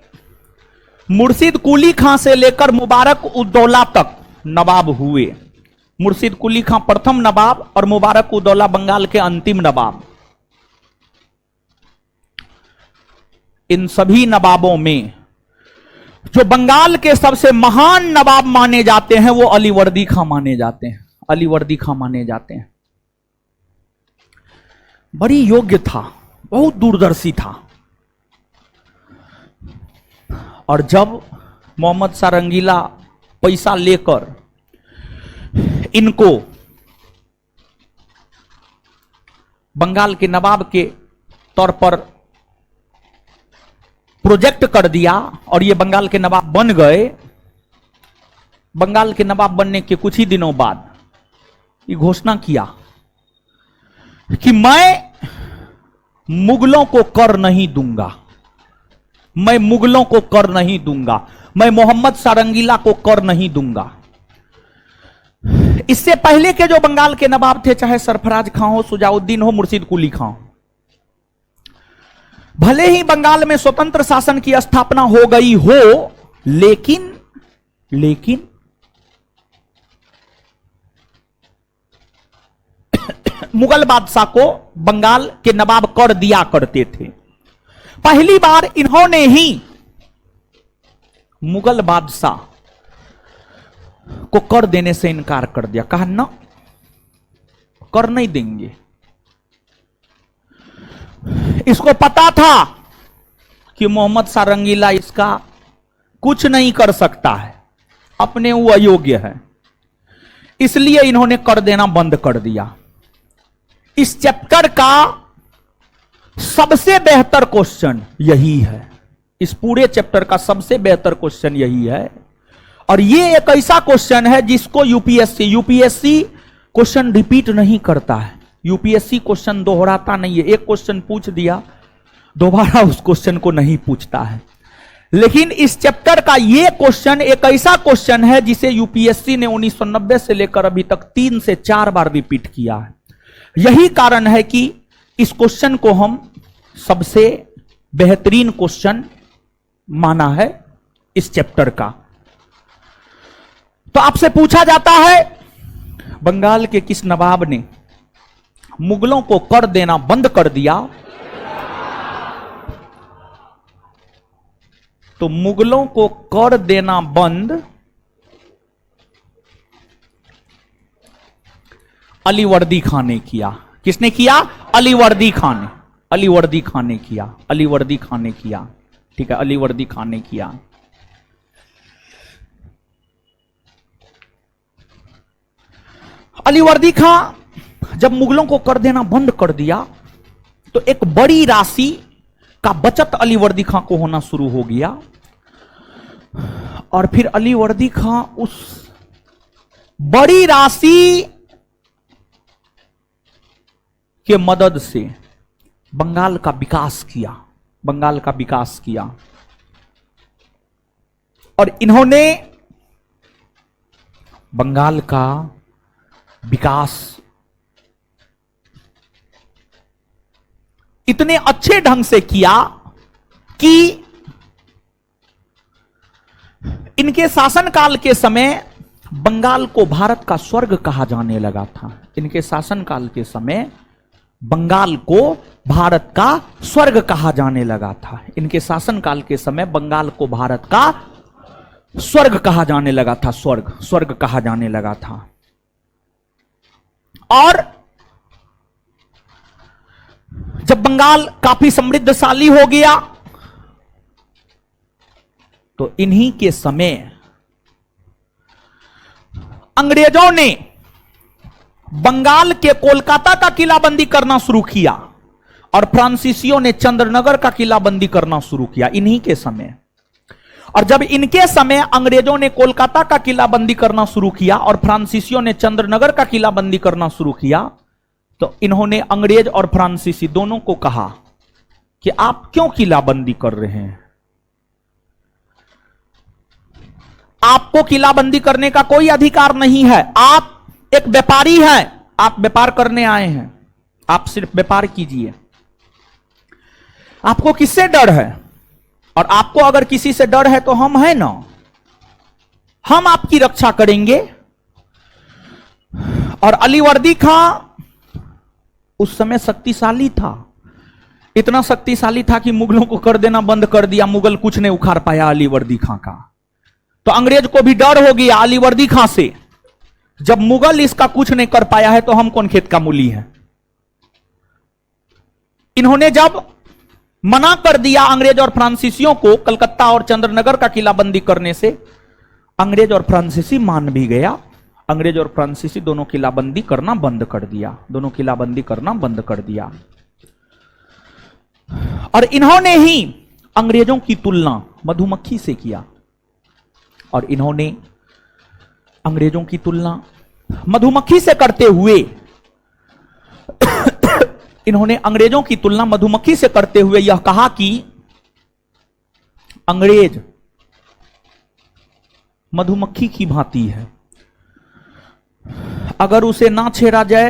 S1: मुर्शिद कुली खां से लेकर मुबारक उद्दौला तक नवाब हुए। मुर्शिद कुली खां प्रथम नवाब और मुबारक उद्दौला बंगाल के अंतिम नवाब। इन सभी नवाबों में जो बंगाल के सबसे महान नवाब माने जाते हैं वो अलीवर्दी खां माने जाते हैं, अलीवर्दी खां माने जाते हैं। बड़ी योग्य था, बहुत दूरदर्शी था। और जब मोहम्मद शाह रंगीला पैसा लेकर इनको बंगाल के नवाब के तौर पर प्रोजेक्ट कर दिया और ये बंगाल के नवाब बन गए, बंगाल के नवाब बनने के कुछ ही दिनों बाद ये घोषणा किया कि मैं मुगलों को कर नहीं दूंगा, मैं मुगलों को कर नहीं दूंगा, मैं मोहम्मद शाह रंगीला को कर नहीं दूंगा। इससे पहले के जो बंगाल के नवाब थे, चाहे सरफराज खां हो, सुजाउद्दीन हो, मुर्शिद कुली खां हो, भले ही बंगाल में स्वतंत्र शासन की स्थापना हो गई हो, लेकिन मुगल बादशाह को बंगाल के नवाब कर दिया करते थे। पहली बार इन्होंने ही मुगल बादशाह को कर देने से इनकार कर दिया, कहा ना कर नहीं देंगे। इसको पता था कि मोहम्मद शाह रंगीला इसका कुछ नहीं कर सकता है, अपने वो अयोग्य है, इसलिए इन्होंने कर देना बंद कर दिया। इस चैप्टर का सबसे बेहतर क्वेश्चन यही है, इस पूरे चैप्टर का सबसे बेहतर क्वेश्चन यही है। और ये एक ऐसा क्वेश्चन है जिसको यूपीएससी क्वेश्चन रिपीट नहीं करता है, यूपीएससी क्वेश्चन दोहराता नहीं है। एक क्वेश्चन पूछ दिया, दोबारा उस क्वेश्चन को नहीं पूछता है। लेकिन इस चैप्टर का ये क्वेश्चन एक ऐसा क्वेश्चन है जिसे यूपीएससी ने 1990 से लेकर अभी तक 3 से 4 बार रिपीट किया है। यही कारण है कि इस क्वेश्चन को हम सबसे बेहतरीन क्वेश्चन माना है इस चैप्टर का। तो आपसे पूछा जाता है, बंगाल के किस नवाब ने मुगलों को कर देना बंद कर दिया? तो मुगलों को कर देना बंद अलीवर्दी खान ने किया। किसने किया? अलीवर्दी खान ने। अलीवर्दी खान ने किया। अलीवर्दी खान ने किया। ठीक है, अलीवर्दी खान ने किया। अलीवर्दी खां जब मुगलों को कर देना बंद कर दिया तो एक बड़ी राशि का बचत अलीवर्दी खां को होना शुरू हो गया। और फिर अलीवर्दी खां उस बड़ी राशि के मदद से बंगाल का विकास किया। बंगाल का विकास किया। और इन्होंने बंगाल का विकास इतने अच्छे ढंग से किया कि इनके शासनकाल के समय बंगाल को भारत का स्वर्ग कहा जाने लगा था। इनके शासनकाल के समय बंगाल को भारत का स्वर्ग कहा जाने लगा था। इनके शासनकाल के समय बंगाल को भारत का स्वर्ग कहा जाने लगा था। स्वर्ग कहा जाने लगा था। और जब बंगाल काफी समृद्धशाली हो गया तो इन्हीं के समय अंग्रेजों ने बंगाल के कोलकाता का किलाबंदी करना शुरू किया और फ्रांसीसियों ने चंद्रनगर का किलाबंदी करना शुरू किया इन्हीं के समय। और जब इनके समय अंग्रेजों ने कोलकाता का किलाबंदी करना शुरू किया और फ्रांसीसियों ने चंद्रनगर का किलाबंदी करना शुरू किया तो इन्होंने अंग्रेज और फ्रांसीसी दोनों को कहा कि आप क्यों किलाबंदी कर रहे हैं? आपको किलाबंदी करने का कोई अधिकार नहीं है। आप एक व्यापारी हैं, आप व्यापार करने आए हैं, आप सिर्फ व्यापार कीजिए। आपको किससे डर है? और आपको अगर किसी से डर है तो हम हैं ना, हम आपकी रक्षा करेंगे। और अलीवर्दी खां उस समय शक्तिशाली था। इतना शक्तिशाली था कि मुगलों को कर देना बंद कर दिया। मुगल कुछ नहीं उखाड़ पाया अलीवर्दी खां का। तो अंग्रेज को भी डर हो गया अलीवर्दी खां से। जब मुगल इसका कुछ नहीं कर पाया है तो हम कौन खेत का मूली है। इन्होंने जब मना कर दिया अंग्रेज और फ्रांसीसियों को कलकत्ता और चंद्रनगर का किलाबंदी करने से, अंग्रेज और फ्रांसीसी मान भी गया। अंग्रेज और फ्रांसीसी दोनों किलाबंदी करना बंद कर दिया। दोनों किलाबंदी करना बंद कर दिया। और इन्होंने ही अंग्रेजों की तुलना मधुमक्खी से किया। और इन्होंने अंग्रेजों की तुलना मधुमक्खी से करते हुए इन्होंने अंग्रेजों की तुलना मधुमक्खी से करते हुए यह कहा कि अंग्रेज मधुमक्खी की भांति है। अगर उसे ना छेड़ा जाए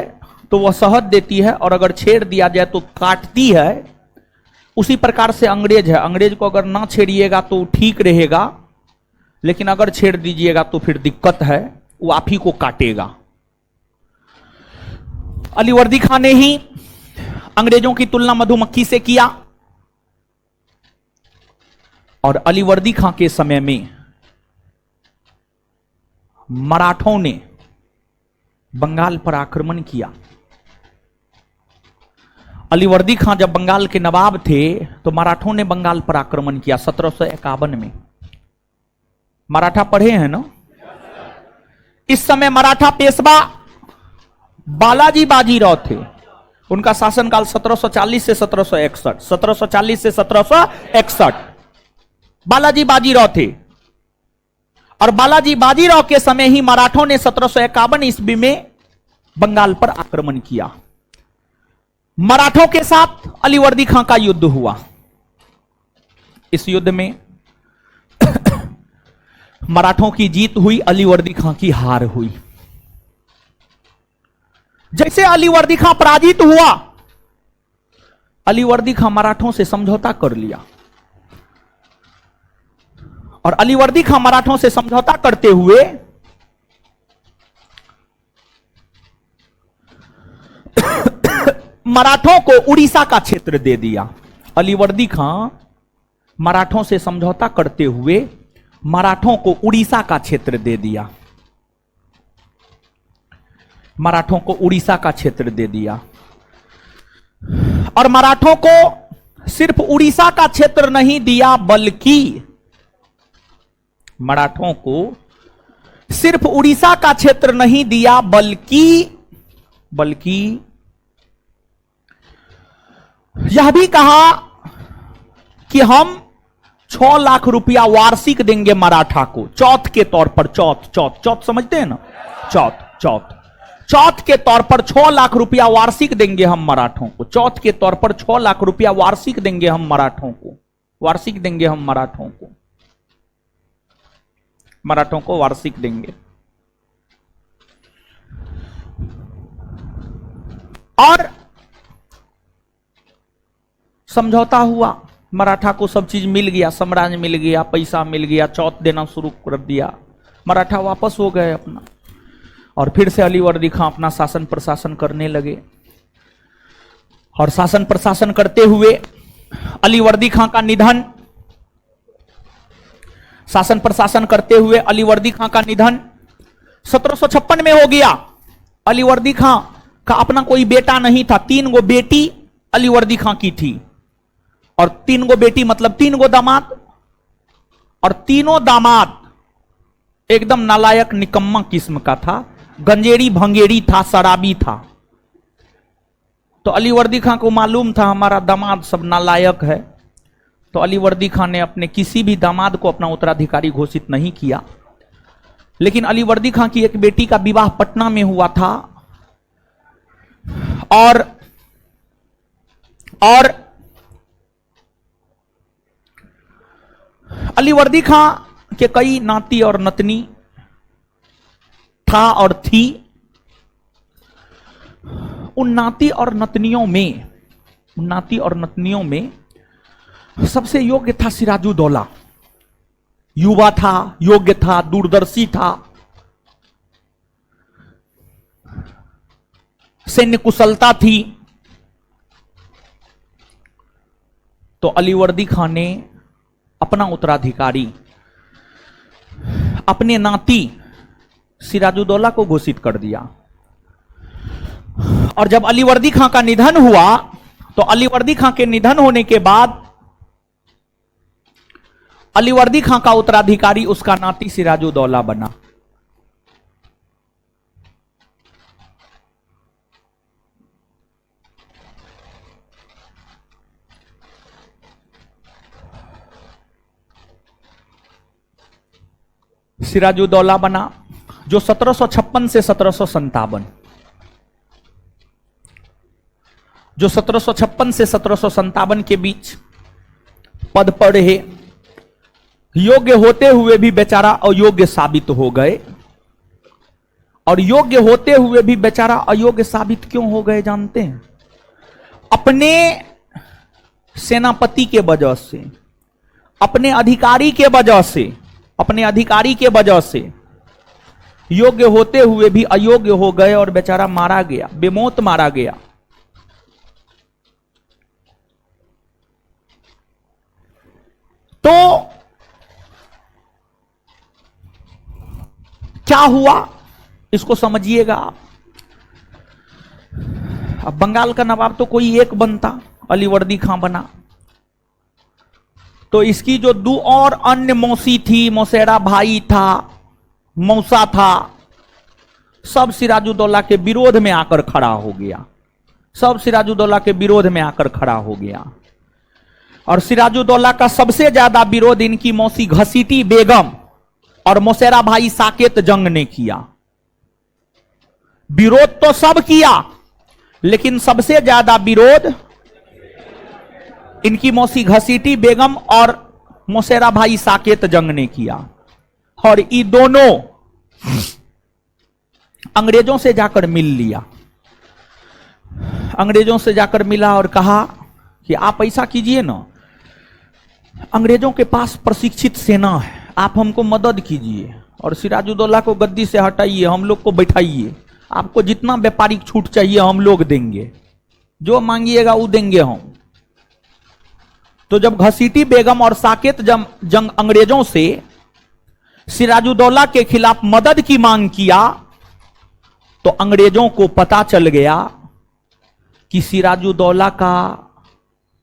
S1: तो वह शहद देती है और अगर छेड़ दिया जाए तो काटती है। उसी प्रकार से अंग्रेज है। अंग्रेज को अगर ना छेड़िएगा तो ठीक रहेगा, लेकिन अगर छेड़ दीजिएगा तो फिर दिक्कत है, वो आप ही को काटेगा। अलीवर्दी खां ने ही अंग्रेजों की तुलना मधुमक्खी से किया। और अलीवर्दी खां के समय में मराठों ने बंगाल पर आक्रमण किया। अलीवर्दी खां जब बंगाल के नवाब थे तो मराठों ने बंगाल पर आक्रमण किया 1751 में। मराठा पढ़े हैं ना? इस समय मराठा पेशवा बालाजी बाजीराव थे। उनका शासनकाल 1740 से 1761, 1740 से 1761 बालाजी बाजीराव थे। और बालाजी बाजीराव के समय ही मराठों ने 1751 ईस्वी में बंगाल पर आक्रमण किया। मराठों के साथ अलीवर्दी खां का युद्ध हुआ। इस युद्ध में मराठों की जीत हुई, अलीवर्दी खां की हार हुई। जैसे अलीवर्दी खां पराजित हुआ, अलीवर्दी खां मराठों से समझौता कर लिया, और अलीवर्दी खां मराठों से समझौता करते हुए मराठों को उड़ीसा का क्षेत्र दे दिया। अलीवर्दी खां मराठों से समझौता करते हुए मराठों को उड़ीसा का क्षेत्र दे दिया, मराठों को उड़ीसा का क्षेत्र दे दिया। और मराठों को सिर्फ उड़ीसा का क्षेत्र नहीं दिया, बल्कि मराठों को सिर्फ उड़ीसा का क्षेत्र नहीं दिया, बल्कि यह भी कहा कि हम 6 लाख रुपया वार्षिक देंगे मराठा को, चौथ के तौर पर। चौथ समझते हैं ना, चौथ के तौर पर 6 लाख रुपया वार्षिक देंगे हम मराठों को, चौथ के तौर पर 6 लाख रुपया वार्षिक देंगे हम मराठों को, वार्षिक देंगे हम मराठों को, मराठों को वार्षिक देंगे। और समझौता हुआ, मराठा को सब चीज मिल गया, साम्राज्य मिल गया, पैसा मिल गया, चौथ देना शुरू कर दिया, मराठा वापस हो गए अपना। और फिर से अलीवर्दी खां अपना शासन प्रशासन करने लगे, और शासन प्रशासन करते हुए अलीवर्दी खां का निधन, शासन प्रशासन करते हुए अलीवर्दी खां का निधन 1756 में हो गया। अलीवर्दी खां का अपना कोई बेटा नहीं था, 3 गो बेटी अलीवर्दी खां की थी, और 3 गो बेटी मतलब 3 गो दामाद, और तीनों दामाद एकदम नालायक निकम्मा किस्म का था, गंजेड़ी भंगेड़ी था, शराबी था। तो अलीवर्दी खां को मालूम था हमारा दामाद सब नालायक है, तो अलीवर्दी खां ने अपने किसी भी दामाद को अपना उत्तराधिकारी घोषित नहीं किया। लेकिन अलीवर्दी खां की एक बेटी का विवाह पटना में हुआ था, और अलीवर्दी खां के कई नाती और नतनी था और थी। उन नाती और नतनियों में सबसे योग्य था सिराजुद्दौला। युवा था, योग्य था, दूरदर्शी था, सैन्य कुशलता थी। तो अलीवर्दी खां ने अपना उत्तराधिकारी अपने नाती सिराजुद्दौला को घोषित कर दिया। और जब अलीवर्दी खां का निधन हुआ, तो अलीवर्दी खां के निधन होने के बाद अलीवर्दी खां का उत्तराधिकारी उसका नाती सिराजुद्दौला बना। सिराजुद्दौला बना, जो 1756 से 1757, जो 1756 से 1757 के बीच पद पर रहे। योग्य होते हुए भी बेचारा अयोग्य साबित हो गए, और योग्य होते हुए भी बेचारा अयोग्य साबित क्यों हो गए जानते हैं? अपने सेनापति के वजह से, अपने अधिकारी के वजह से, अपने अधिकारी के वजह से योग्य होते हुए भी अयोग्य हो गए, और बेचारा मारा गया, बेमौत मारा गया। तो क्या हुआ इसको समझिएगा आप। अब बंगाल का नवाब तो कोई एक बनता, अलीवर्दी खां बना, तो इसकी जो 2 और अन्य मौसी थी, मौसेरा भाई था, मौसा था, सब सिराजुद्दौला के विरोध में आकर खड़ा हो गया, सब सिराजुद्दौला के विरोध में आकर खड़ा हो गया। और सिराजुद्दौला का सबसे ज्यादा विरोध इनकी मौसी घसीटी बेगम और मौसेरा भाई साकेत जंग ने किया। विरोध तो सब किया, लेकिन सबसे ज्यादा विरोध इनकी मौसी घसीटी बेगम और मौसेरा भाई साकेत जंग ने किया। और ये दोनों अंग्रेजों से जाकर मिल लिया, अंग्रेजों से जाकर मिला और कहा कि आप ऐसा कीजिए ना, अंग्रेजों के पास प्रशिक्षित सेना है, आप हमको मदद कीजिए और सिराजुद्दौला को गद्दी से हटाइए, हम लोग को बैठाइए, आपको जितना व्यापारिक छूट चाहिए हम लोग देंगे, जो मांगिएगा वो देंगे हम। तो जब घसीटी बेगम और साकेत जंग अंग्रेजों से सिराजुद्दौला के खिलाफ मदद की मांग किया तो अंग्रेजों को पता चल गया कि सिराजुद्दौला का,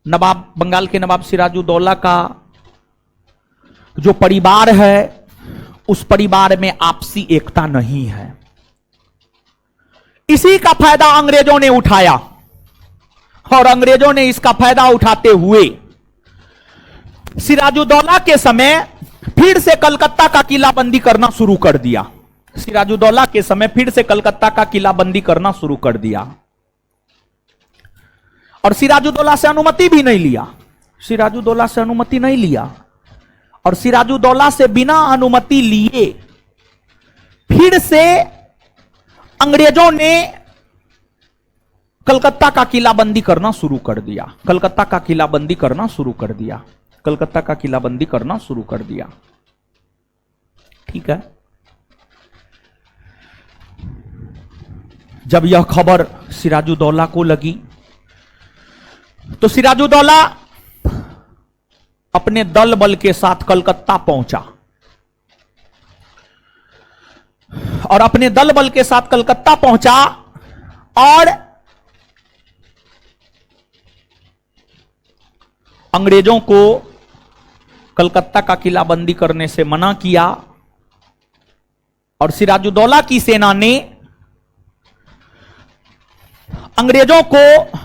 S1: नवाब, बंगाल के नवाब सिराजुद्दौला का जो परिवार है उस परिवार में आपसी एकता नहीं है। इसी का फायदा अंग्रेजों ने उठाया और अंग्रेजों ने इसका फायदा उठाते हुए सिराजुद्दौला के समय फिर से कलकत्ता का किलाबंदी करना शुरू कर दिया। सिराजुद्दौला के समय फिर से कलकत्ता का किलाबंदी करना शुरू कर दिया और सिराजुद्दौला से अनुमति भी नहीं लिया। सिराजुद्दौला से अनुमति नहीं लिया और सिराजुद्दौला से बिना अनुमति लिए फिर से अंग्रेजों ने कलकत्ता का किलाबंदी करना शुरू कर दिया। कलकत्ता का किलाबंदी करना शुरू कर दिया। कलकत्ता का किलाबंदी करना शुरू कर दिया। ठीक है। जब यह खबर सिराजुद्दौला को लगी तो सिराजुद्दौला अपने दल बल के साथ कलकत्ता पहुंचा और अपने दल बल के साथ कलकत्ता पहुंचा और अंग्रेजों को कलकत्ता का किलाबंदी करने से मना किया और सिराजुद्दौला की सेना ने अंग्रेजों को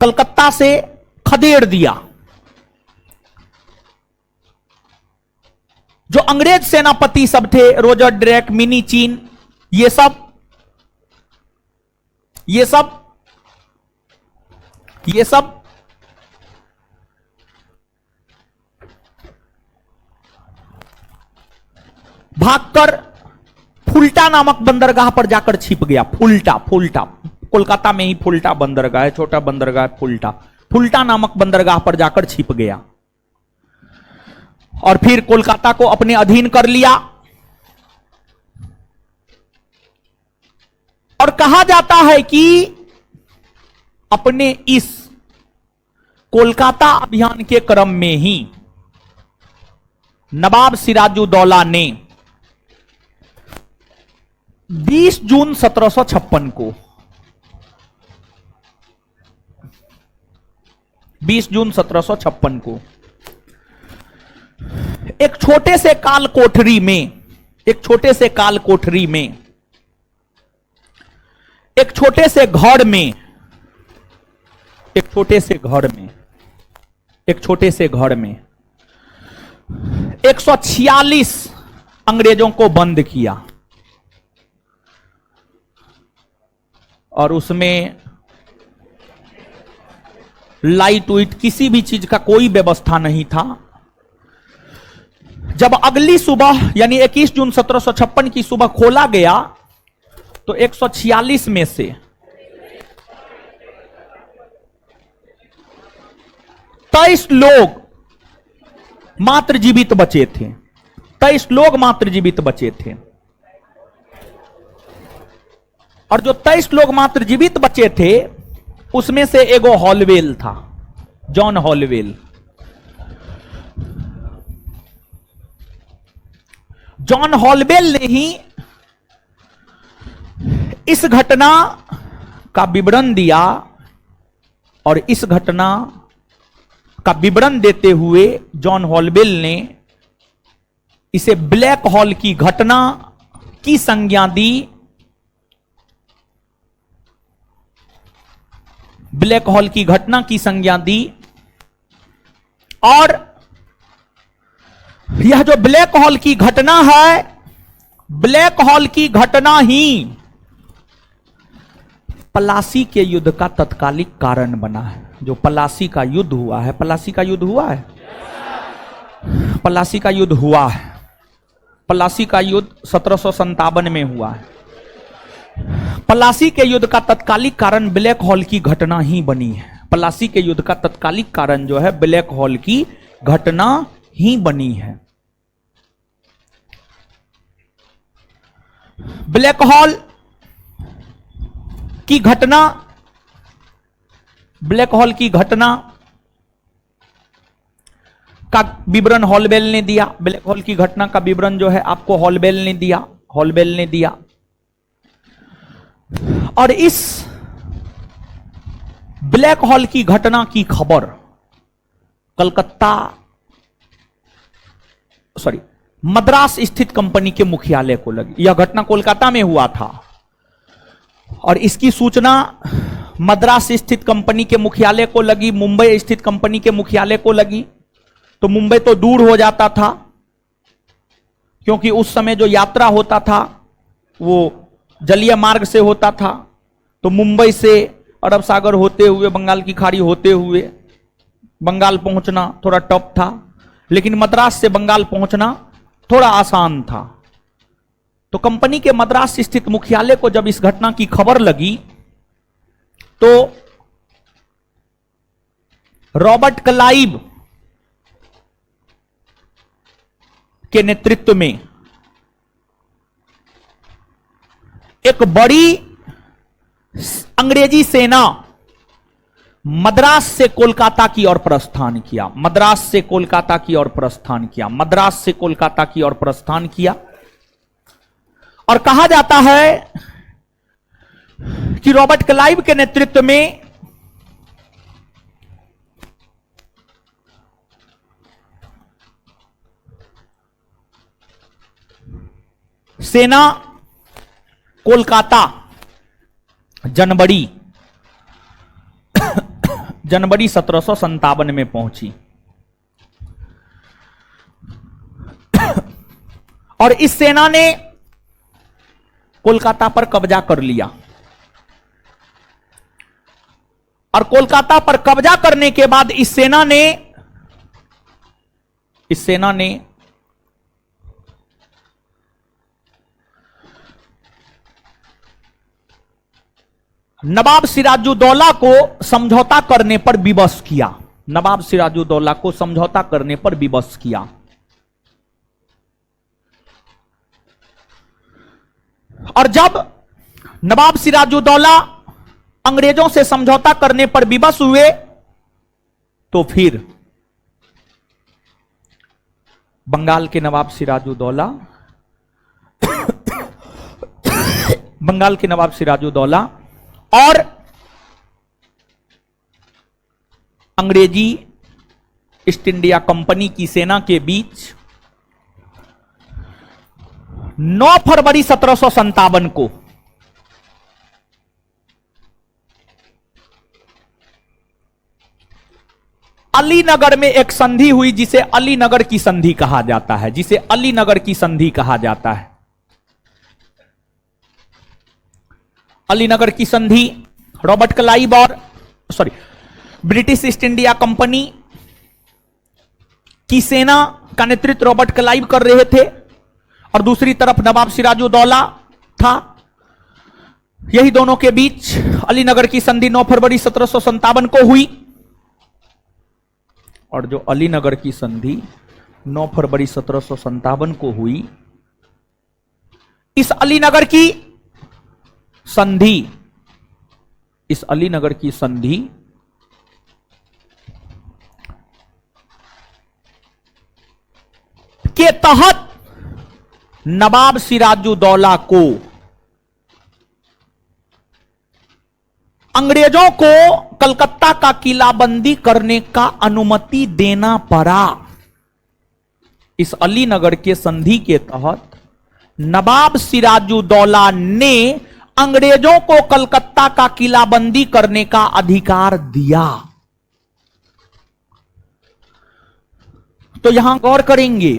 S1: कलकत्ता से खदेड़ दिया। जो अंग्रेज सेनापति सब थे, रोजर ड्रेक, मिनी चीन, ये सब भागकर फुल्टा नामक बंदरगाह पर जाकर छिप गया। फुल्टा कोलकाता में ही फुल्टा बंदरगाह है, छोटा बंदरगाह फुल्टा नामक बंदरगाह पर जाकर छिप गया और फिर कोलकाता को अपने अधीन कर लिया। और कहा जाता है कि अपने इस कोलकाता अभियान के क्रम में ही नवाब सिराजुद्दौला ने 20 जून 1756 को 20 जून 1756 को एक छोटे से काल कोठरी में एक छोटे से घर में 146 अंग्रेजों को बंद किया और उसमें लाइट वाइट किसी भी चीज का कोई व्यवस्था नहीं था। जब अगली सुबह यानी 21 जून 1756 की सुबह खोला गया तो 146 में से 23 लोग मात्र जीवित बचे थे। 23 लोग मात्र जीवित बचे थे और जो 23 लोग मात्र जीवित बचे थे उसमें से एगो हॉलवेल था, जॉन हॉलवेल। जॉन हॉलवेल ने ही इस घटना का विवरण दिया और इस घटना का विवरण देते हुए जॉन हॉलवेल ने इसे ब्लैक हॉल की घटना की संज्ञा दी। ब्लैक हॉल की घटना की संज्ञा दी और यह जो ब्लैक हॉल की घटना है, ब्लैक हॉल की घटना ही पलासी के युद्ध का तत्कालिक कारण बना है। जो पलासी का युद्ध हुआ है, पलासी का युद्ध हुआ है, पलासी का युद्ध हुआ है। पलासी का युद्ध 1757 में हुआ है। पलासी के युद्ध का तत्कालिक कारण ब्लैक हॉल की घटना ही बनी है। प्लासी के युद्ध का तत्कालिक कारण जो है ब्लैक होल की घटना ही बनी है। ब्लैक होल की घटना, ब्लैक होल की घटना का विवरण हॉलबेल ने दिया। ब्लैक होल की घटना का विवरण जो है आपको हॉलबेल ने दिया, हॉलबेल ने दिया। और इस ब्लैक होल की घटना की खबर मद्रास स्थित कंपनी के मुख्यालय को लगी। यह घटना कोलकाता में हुआ था और इसकी सूचना मद्रास स्थित कंपनी के मुख्यालय को लगी, मुंबई स्थित कंपनी के मुख्यालय को लगी। तो मुंबई तो दूर हो जाता था, क्योंकि उस समय जो यात्रा होता था वो जलीय मार्ग से होता था। तो मुंबई से अरब सागर होते हुए, बंगाल की खाड़ी होते हुए बंगाल पहुंचना थोड़ा टफ था, लेकिन मद्रास से बंगाल पहुंचना थोड़ा आसान था। तो कंपनी के मद्रास स्थित मुख्यालय को जब इस घटना की खबर लगी तो रॉबर्ट क्लाइव के नेतृत्व में एक बड़ी अंग्रेजी सेना मद्रास से कोलकाता की ओर प्रस्थान किया। मद्रास से कोलकाता की ओर प्रस्थान किया। मद्रास से कोलकाता की ओर प्रस्थान किया। और कहा जाता है कि रॉबर्ट क्लाइव के नेतृत्व में सेना कोलकाता जनवरी 1757 में पहुंची और इस सेना ने कोलकाता पर कब्जा कर लिया। और कोलकाता पर कब्जा करने के बाद इस सेना ने नवाब सिराजुद्दौला को समझौता करने पर विवश किया। नवाब सिराजुद्दौला को समझौता करने पर विवश किया। और जब नवाब सिराजुद्दौला अंग्रेजों से समझौता करने पर विवश हुए तो फिर बंगाल के नवाब सिराजुद्दौला और अंग्रेजी ईस्ट इंडिया कंपनी की सेना के बीच 9 फरवरी 1757 को अलीनगर में एक संधि हुई, जिसे अलीनगर की संधि कहा जाता है। अलीनगर की संधि रॉबर्ट क्लाइव और ब्रिटिश ईस्ट इंडिया कंपनी की सेना का नेतृत्व रॉबर्ट क्लाइव कर रहे थे और दूसरी तरफ नवाब सिराजुद्दौला था। यही दोनों के बीच अलीनगर की संधि 9 फरवरी 1757 को हुई। और जो अलीनगर की संधि 9 फरवरी 1757 को हुई, इस अलीनगर की संधि के तहत नवाब सिराजुद्दौला को अंग्रेजों को कलकत्ता का किलाबंदी करने का अनुमति देना पड़ा। इस अलीनगर के संधि के तहत नवाब सिराजुद्दौला ने अंग्रेजों को कलकत्ता का किलाबंदी करने का अधिकार दिया। तो यहां गौर करेंगे,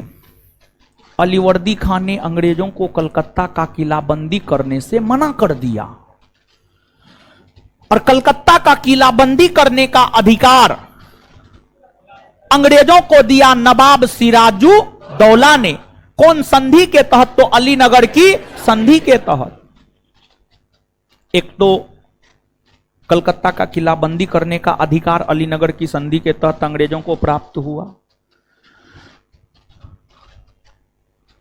S1: अलीवर्दी खान ने अंग्रेजों को कलकत्ता का किलाबंदी करने से मना कर दिया और कलकत्ता का किलाबंदी करने का अधिकार अंग्रेजों को दिया नवाब सिराजुद्दौला ने। कौन संधि के तहत? तो अलीनगर की संधि के तहत। एक तो कलकत्ता का किलाबंदी करने का अधिकार अलीनगर की संधि के तहत अंग्रेजों को प्राप्त हुआ।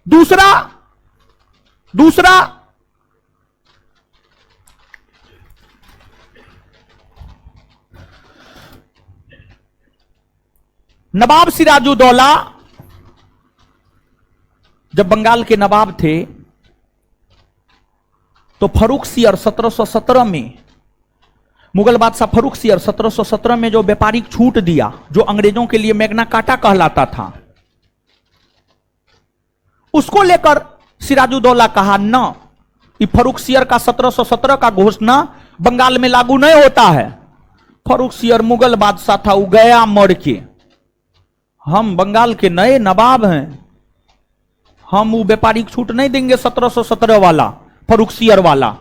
S1: दूसरा नवाब सिराजुद्दौला जब बंगाल के नवाब थे तो फर्रुख सियर 1717 में, मुगल बादशाह फर्रुख सियर 1717 में जो व्यापारिक छूट दिया, जो अंग्रेजों के लिए मैग्ना कार्टा कहलाता था, उसको लेकर सिराजुद्दौला कहा न, कि फर्रुख सियर का 1717 का घोषणा बंगाल में लागू नहीं होता है। फर्रुख सियर मुगल बादशाह था, वो गया मर के, हम बंगाल के नए नवाब हैं, हम वो व्यापारिक छूट नहीं देंगे 1717 वाला, फर्रुख सियर वाला।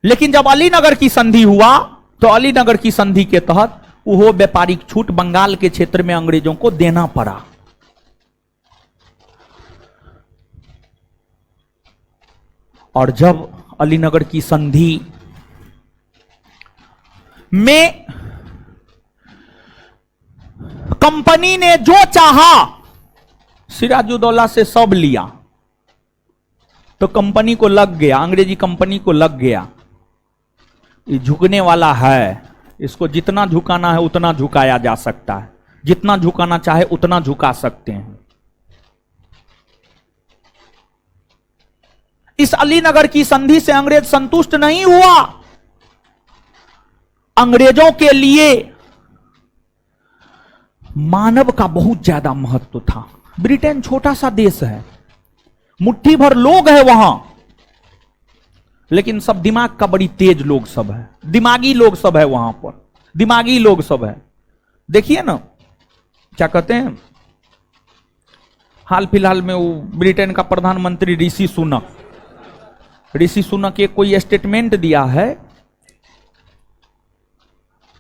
S1: लेकिन जब अलीनगर की संधि हुआ तो अलीनगर की संधि के तहत वो व्यापारिक छूट बंगाल के क्षेत्र में अंग्रेजों को देना पड़ा। और जब अलीनगर की संधि में कंपनी ने जो चाहा सिराजुद्दौला से सब लिया, तो कंपनी को लग गया, अंग्रेजी कंपनी को लग गया, ये झुकने वाला है, इसको जितना झुकाना है उतना झुकाया जा सकता है, जितना झुकाना चाहे उतना झुका सकते हैं। इस अलीनगर की संधि से अंग्रेज संतुष्ट नहीं हुआ। अंग्रेजों के लिए मानव का बहुत ज्यादा महत्व था। ब्रिटेन छोटा सा देश है, मुट्ठी भर लोग हैं वहां, लेकिन सब दिमाग का बड़ी तेज लोग सब है, दिमागी लोग सब है वहां पर, दिमागी लोग सब है। देखिए ना, क्या कहते हैं, हाल फिलहाल में वो ब्रिटेन का प्रधानमंत्री ऋषि सुनक एक कोई स्टेटमेंट दिया है,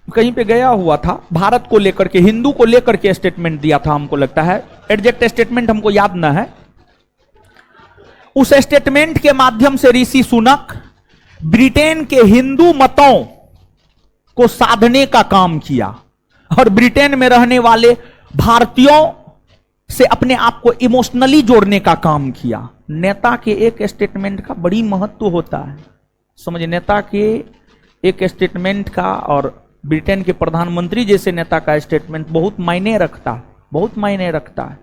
S1: कहीं पे गया हुआ था, भारत को लेकर के, हिंदू को लेकर के स्टेटमेंट दिया था, हमको लगता है, एग्जैक्ट स्टेटमेंट हमको याद ना है। उस स्टेटमेंट के माध्यम से ऋषि सुनक ब्रिटेन के हिंदू मतों को साधने का काम किया और ब्रिटेन में रहने वाले भारतीयों से अपने आप को इमोशनली जोड़ने का काम किया। नेता के एक स्टेटमेंट का बड़ी महत्व होता है, समझ, नेता के एक स्टेटमेंट का और ब्रिटेन के प्रधानमंत्री जैसे नेता का स्टेटमेंट बहुत मायने रखता है, बहुत मायने रखता है,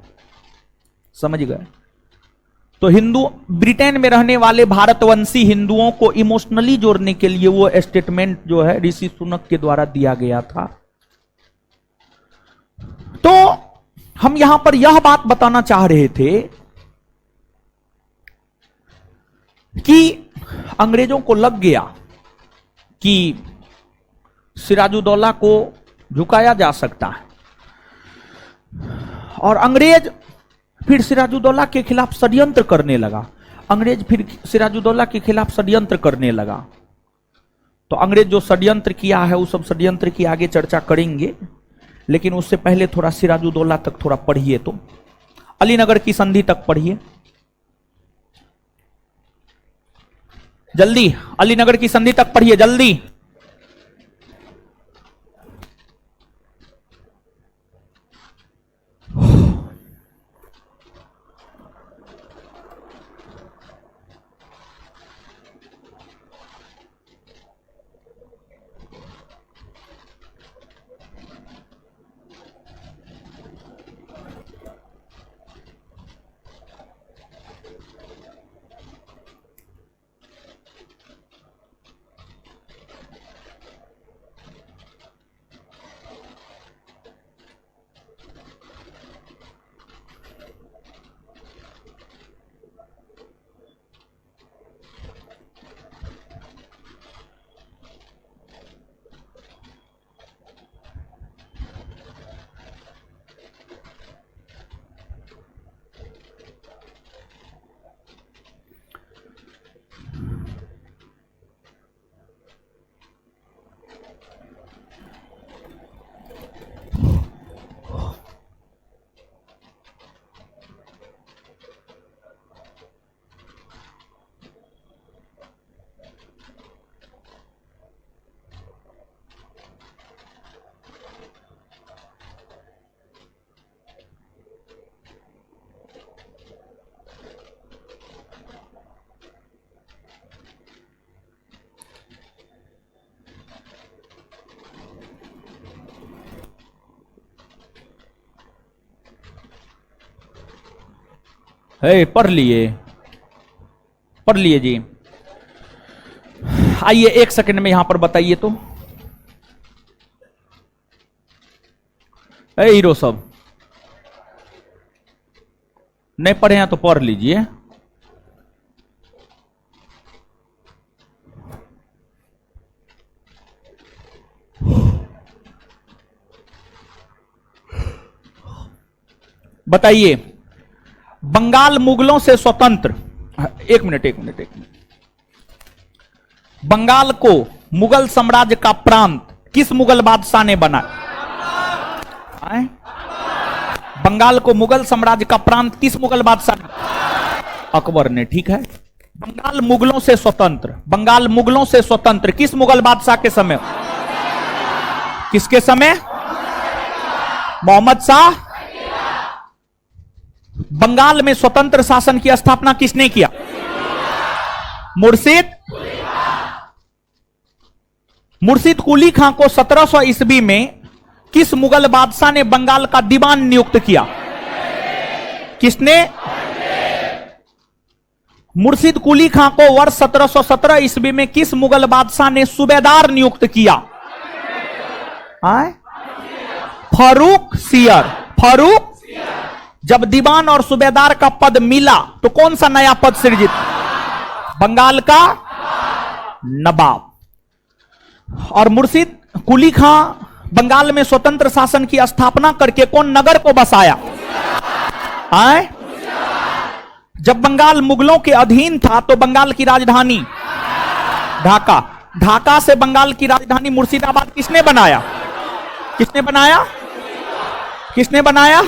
S1: समझ गए। तो हिंदू, ब्रिटेन में रहने वाले भारतवंशी हिंदुओं को इमोशनली जोड़ने के लिए वो स्टेटमेंट जो है ऋषि सुनक के द्वारा दिया गया था। तो हम यहां पर यह बात बताना चाह रहे थे कि अंग्रेजों को लग गया कि सिराजुद्दौला को झुकाया जा सकता है, और अंग्रेज फिर सिराजुद्दौला के खिलाफ षड्यंत्र करने लगा। अंग्रेज फिर सिराजुद्दौला के खिलाफ षड्यंत्र करने लगा। तो अंग्रेज जो षड्यंत्र किया है उस सब षड्यंत्र की आगे चर्चा करेंगे, लेकिन उससे पहले थोड़ा सिराजुद्दौला तक थोड़ा पढ़िए, तो अलीनगर की संधि तक पढ़िए जल्दी, अलीनगर की संधि तक पढ़िए जल्दी। पढ़ लिए, पढ़ लिए जी। आइए 1 सेकंड में यहां पर बताइए तो। हीरो सब नहीं पढ़े हैं तो पढ़ लीजिए। बताइए, बंगाल मुगलों से स्वतंत्र, एक मिनट एक मिनट एक मिनट, बंगाल को मुगल साम्राज्य का प्रांत किस मुगल बादशाह ने बनाया? बंगाल को मुगल साम्राज्य का प्रांत किस मुगल बादशाह ने? अकबर ने। ठीक है। बंगाल मुगलों से स्वतंत्र, बंगाल मुगलों से स्वतंत्र किस मुगल बादशाह के समय? किसके समय? मोहम्मद शाह। बंगाल में स्वतंत्र शासन की स्थापना किसने किया? मुर्शिद। मुर्शिद कुली खां को 1700 ईस्वी में किस मुगल बादशाह ने बंगाल का दीवान नियुक्त किया? किसने? मुर्शिद कुली खां को वर्ष 1717 ईस्वी में किस मुगल बादशाह ने सूबेदार नियुक्त किया? फारूक सियर। फारूक। जब दीवान और सूबेदार का पद मिला तो कौन सा नया पद सृजित? बंगाल का नवाब। और मुर्शिद कुली खां बंगाल में स्वतंत्र शासन की स्थापना करके कौन नगर को बसाया? जब बंगाल मुगलों के अधीन था तो बंगाल की राजधानी ढाका। ढाका से बंगाल की राजधानी मुर्शिदाबाद किसने बनाया? किसने बनाया? किसने बनाया?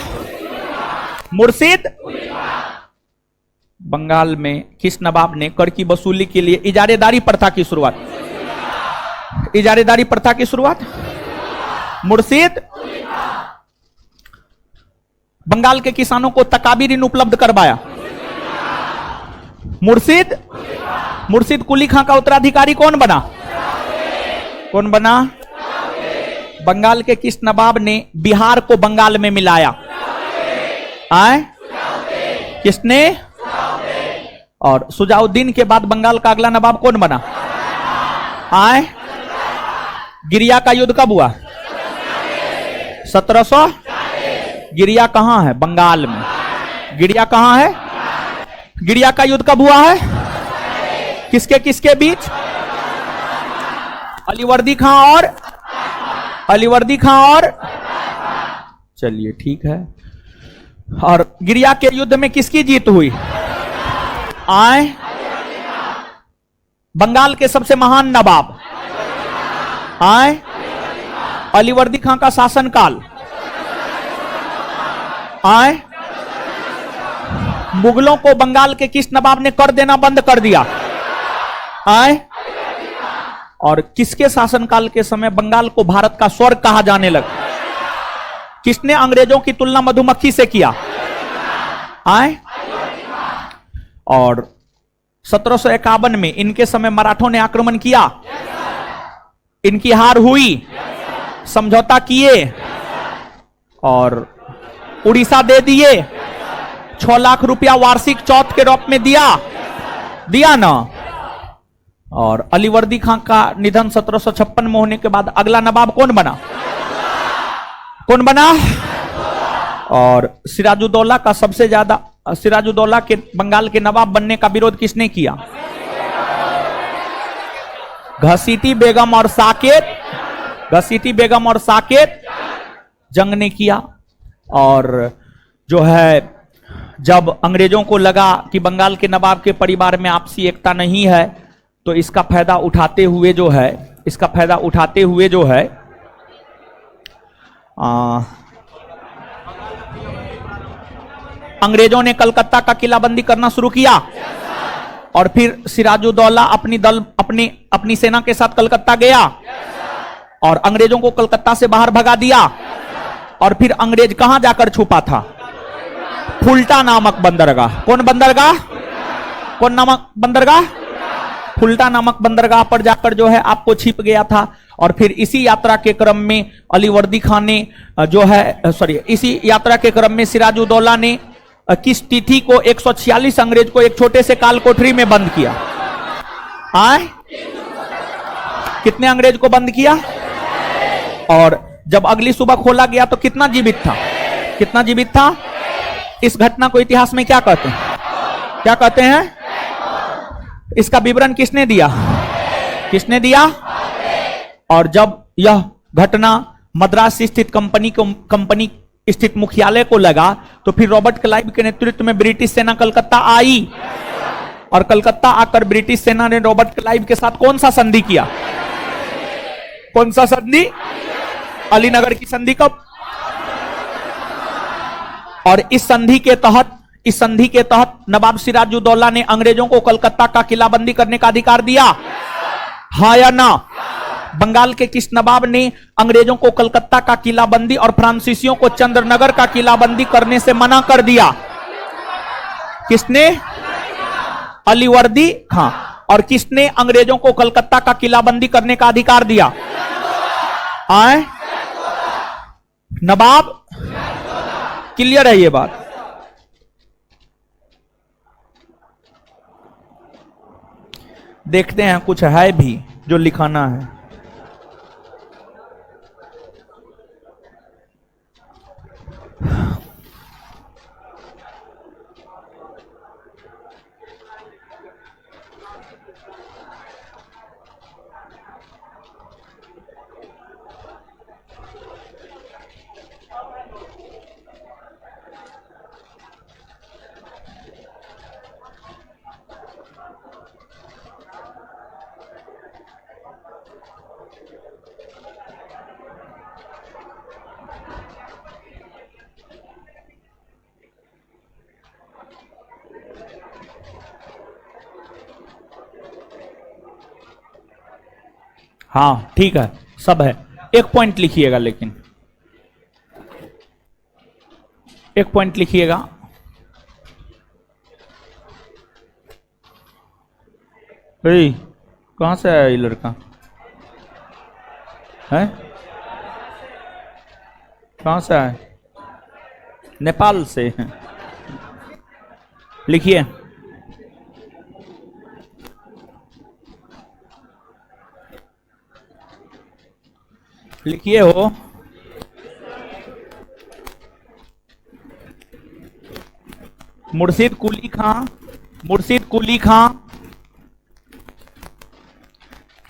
S1: मुर्शिद। बंगाल में किस नवाब ने कर की वसूली के लिए इजारेदारी प्रथा की शुरुआत? इजारेदारी प्रथा की शुरुआत मुर्शिद। बंगाल के किसानों को तकाबी ऋण उपलब्ध करवाया मुर्शिद। मुर्शिद कुली खां का उत्तराधिकारी कौन बना? कौन बना? बंगाल के किस नवाब ने बिहार को बंगाल में मिलाया? किसने? और सुजाउद्दीन के बाद बंगाल का अगला नवाब कौन बना? गिरिया का युद्ध कब हुआ? 1700। गिरिया कहां है? बंगाल में। गिरिया कहां है? गिरिया का युद्ध कब हुआ है? किसके किसके बीच? अलीवर्दी खां और अलीवर्दी खां और चलिए ठीक है। और गिरिया के युद्ध में किसकी जीत हुई? बंगाल के सबसे महान नवाब अलीवर्दी खां का शासनकाल मुगलों को बंगाल के किस नवाब ने कर देना बंद कर दिया? और किसके शासनकाल के समय बंगाल को भारत का स्वर्ग कहा जाने लगा? किसने अंग्रेजों की तुलना मधुमक्खी से किया? और 1751 में इनके समय मराठों ने आक्रमण किया, इनकी हार हुई, समझौता किए और उड़ीसा दे दिए। 6 लाख रुपया वार्षिक चौथ के रूप में दिया ना। और अलीवर्दी खां का निधन 1756 में होने के बाद अगला नवाब कौन बना? कौन बना? और सिराजुद्दौला का सबसे ज्यादा, सिराजुद्दौला के बंगाल के नवाब बनने का विरोध किसने किया? घसीटी बेगम और साकेत, घसीटी बेगम और साकेत जंग ने किया। और जो है जब अंग्रेजों को लगा कि बंगाल के नवाब के परिवार में आपसी एकता नहीं है तो इसका फायदा उठाते हुए जो है, इसका फायदा उठाते हुए जो है अंग्रेजों ने कलकत्ता का किलाबंदी करना शुरू किया। और फिर सिराजुद्दौला अपनी सेना के साथ कलकत्ता गया और अंग्रेजों को कलकत्ता से बाहर भगा दिया। और फिर अंग्रेज कहां जाकर छुपा था? फुल्टा नामक बंदरगाह। कौन बंदरगाह? कौन नामक बंदरगाह? फुल्टा नामक बंदरगाह पर जाकर जो है आपको छिप गया था। और फिर इसी यात्रा के क्रम में अलीवर्दी खान ने जो है इसी यात्रा के क्रम में सिराजुद्दौला ने किस तिथि को 146 अंग्रेज को एक छोटे से काल कोठरी में बंद किया? आए, कितने अंग्रेज को बंद किया? और जब अगली सुबह खोला गया तो कितना जीवित था? कितना जीवित था? इस घटना को इतिहास में क्या कहते हैं? क्या कहते हैं? इसका विवरण किसने दिया? किसने दिया? और जब यह घटना मद्रास स्थित कंपनी स्थित मुख्यालय को लगा तो फिर रॉबर्ट क्लाइव के नेतृत्व में ब्रिटिश सेना कलकत्ता आई, और कलकत्ता आकर ब्रिटिश सेना ने रॉबर्ट क्लाइव के साथ कौन सा संधि किया? कौन सा संधि? अलीनगर की संधि। कब? और इस संधि के तहत नवाब सिराजुद्दौला ने अंग्रेजों को कलकत्ता का किलाबंदी करने का अधिकार दिया, हाँ या ना? बंगाल के किस नवाब ने अंग्रेजों को कलकत्ता का किलाबंदी और फ्रांसीसियों को चंद्रनगर का किलाबंदी करने से मना कर दिया? किसने? अलीवर्दी खां। और किसने अंग्रेजों को कलकत्ता का किलाबंदी करने का अधिकार दिया? आए, नवाब। क्लियर है ये बात? देखते हैं कुछ है भी जो लिखाना है। हाँ ठीक है, सब है। एक पॉइंट लिखिएगा, लेकिन एक पॉइंट लिखिएगा। कहां से आया ये लड़का? है कहां से आया? नेपाल से। लिखिए। लिखिए हो। मुर्शिद कुली खां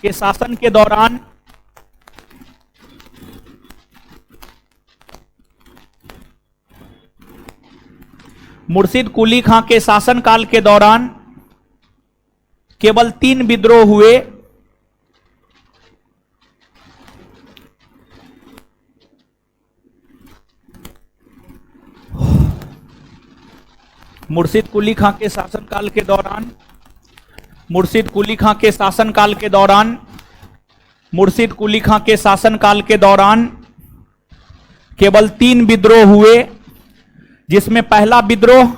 S1: के शासन के दौरान मुर्शिद कुली खां के शासनकाल के दौरान केवल 3 विद्रोह हुए। मुर्शिद कुली खां के शासनकाल के दौरान मुर्शिद कुली खां के शासनकाल के दौरान केवल 3 विद्रोह हुए, जिसमें पहला विद्रोह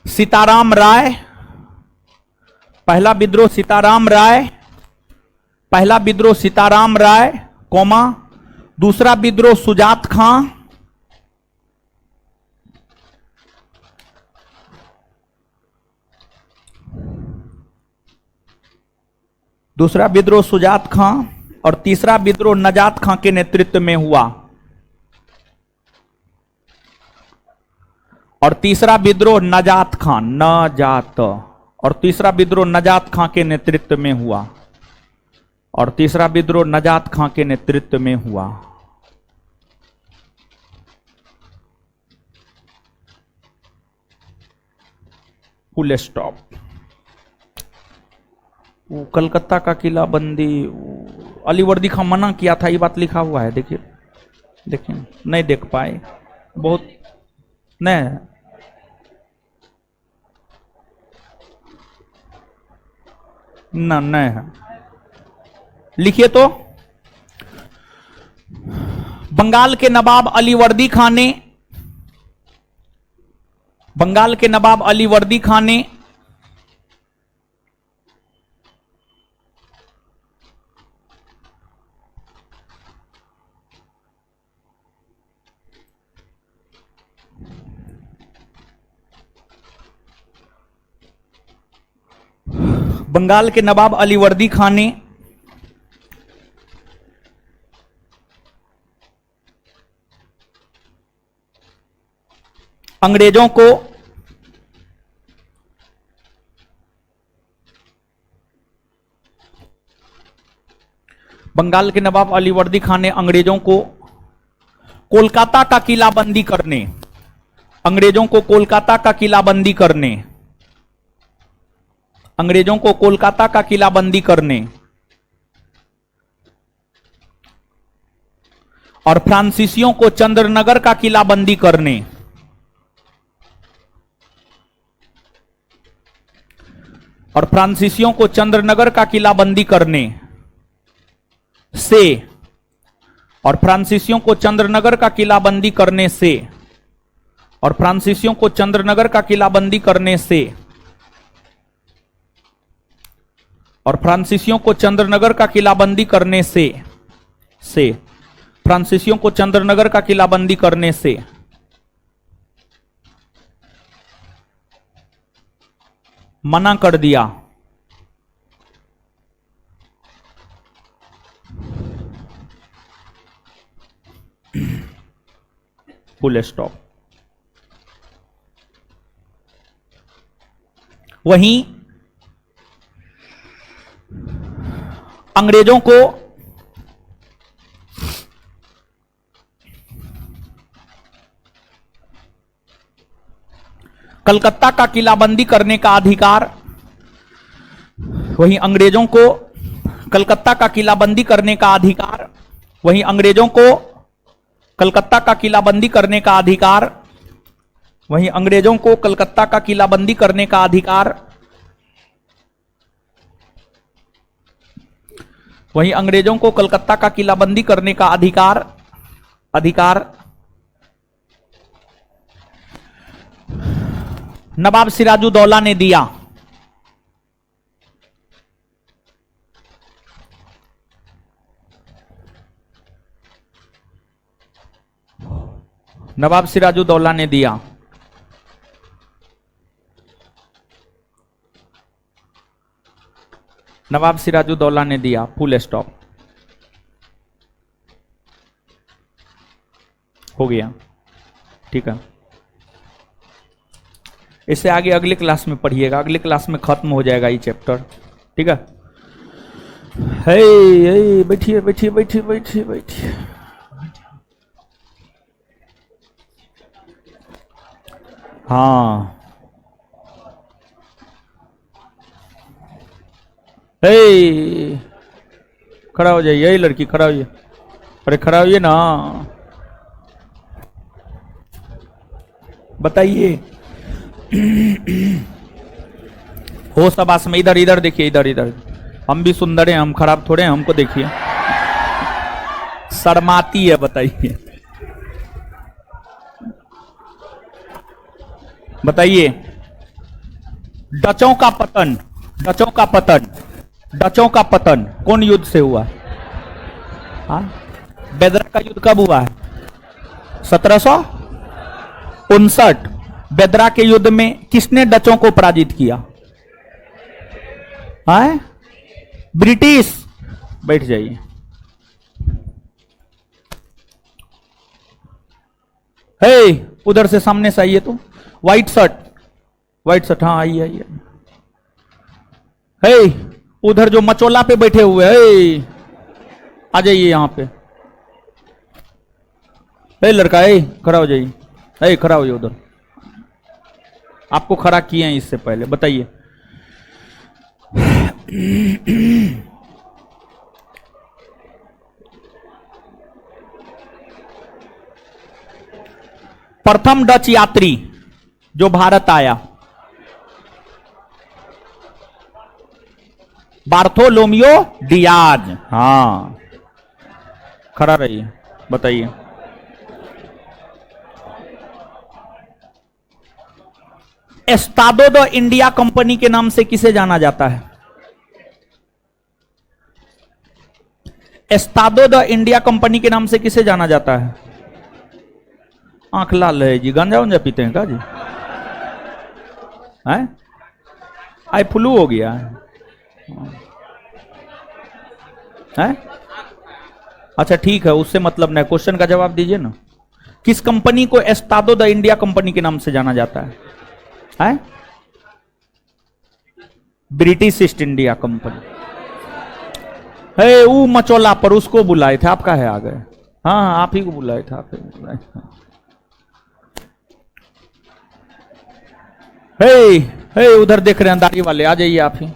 S1: सीताराम राय, कौमा, दूसरा विद्रोह सुजात खां, और तीसरा विद्रोह नजात खां के नेतृत्व में हुआ। और तीसरा विद्रोह नजात खां के नेतृत्व में हुआ। Full stop. वो कलकत्ता का किलाबंदी अलीवर्दी खां मना किया था, ये बात लिखा हुआ है। देखिए नहीं देख पाए, बहुत नहीं। नहीं है। लिखिए तो। बंगाल के नवाब अलीवर्दी खां ने बंगाल के नवाब अलीवर्दी खान ने अंग्रेजों को बंगाल के नवाब अलीवर्दी खान ने अंग्रेजों को कोलकाता का किलाबंदी करने, अंग्रेजों को कोलकाता का किलाबंदी करने, अंग्रेजों को कोलकाता का किलाबंदी करने और फ्रांसीसियों को चंद्रनगर का किलाबंदी करने और फ्रांसीसियों को चंद्रनगर का किलाबंदी करने से और फ्रांसीसियों को चंद्रनगर का किलाबंदी करने से और फ्रांसीसियों को चंद्रनगर का किलाबंदी करने से और फ्रांसीसियों को चंद्रनगर का किलाबंदी करने से फ्रांसीसियों को चंद्रनगर का किलाबंदी करने से मना कर दिया। Full stop. वहीं अंग्रेजों को कलकत्ता का किलाबंदी करने का अधिकार, वहीं अंग्रेजों को कलकत्ता का किलाबंदी करने का अधिकार, वहीं अंग्रेजों को कलकत्ता का किलाबंदी करने का अधिकार, वहीं अंग्रेजों को कलकत्ता का किलाबंदी करने का अधिकार, वहीं अंग्रेजों को कलकत्ता का किलाबंदी करने का अधिकार नवाब सिराजुद्दौला ने दिया। नवाब सिराजुद्दौला ने दिया। नवाब सिराजुद्दौला ने दिया। Full stop. हो गया। ठीक है, इससे आगे अगले क्लास में पढ़िएगा, अगले क्लास में खत्म हो जाएगा ये चैप्टर। ठीक है, हे बैठिए बैठिए बैठिए बैठिए बैठिए। हाँ, हे खड़ा हो जाइए, लड़की खड़ा होइए। अरे खड़ा होइए ना, बताइए। हो सबास में, इधर इधर देखिए, इधर इधर। हम भी सुंदर हैं, हम खराब थोड़े हैं, हमको देखिए। शर्माती है, बताइए बताइए। डचों का पतन, डचों का पतन, डचों का पतन कौन युद्ध से हुआ? हाँ, बेदरा का युद्ध कब हुआ है? 1759। बेदरा के युद्ध में किसने डचों को पराजित किया? है ब्रिटिश। बैठ जाइए। हे उधर से सामने से आइए तो। व्हाइट शर्ट, व्हाइट शर्ट, हाँ आइए आइए। हे उधर जो मचोला पे बैठे हुए हैं, आ जाइए यहां पे। हे लड़का, हे खड़ा हो जाइए, हे खड़ा हो जाइए उधर। आपको खड़ा किए हैं इससे पहले, बताइए। प्रथम डच यात्री जो भारत आया, बार्थोलोमियो डियाज। हाँ, खड़ा रहिए, बताइए। एस्टाडो द इंडिया कंपनी के नाम से किसे जाना जाता है? एस्टाडो द इंडिया कंपनी के नाम से किसे जाना जाता है? आंख लाल है जी, गांजा उंजा पीते हैं क्या जी? हैं? आई फ्लू हो गया है। है? अच्छा ठीक है, उससे मतलब नहीं, क्वेश्चन का जवाब दीजिए ना। किस कंपनी को एस्टाडो द इंडिया कंपनी के नाम से जाना जाता है? हैं? British east India company. है वो मचौला पर, उसको बुलाए थे, आप काहे आ गए? हाँ हाँ, आप ही को बुलाए थे, आप ही को बुलाए थे। हे उधर देख रहे हैं दाढ़ी वाले, आ जाइए आप ही।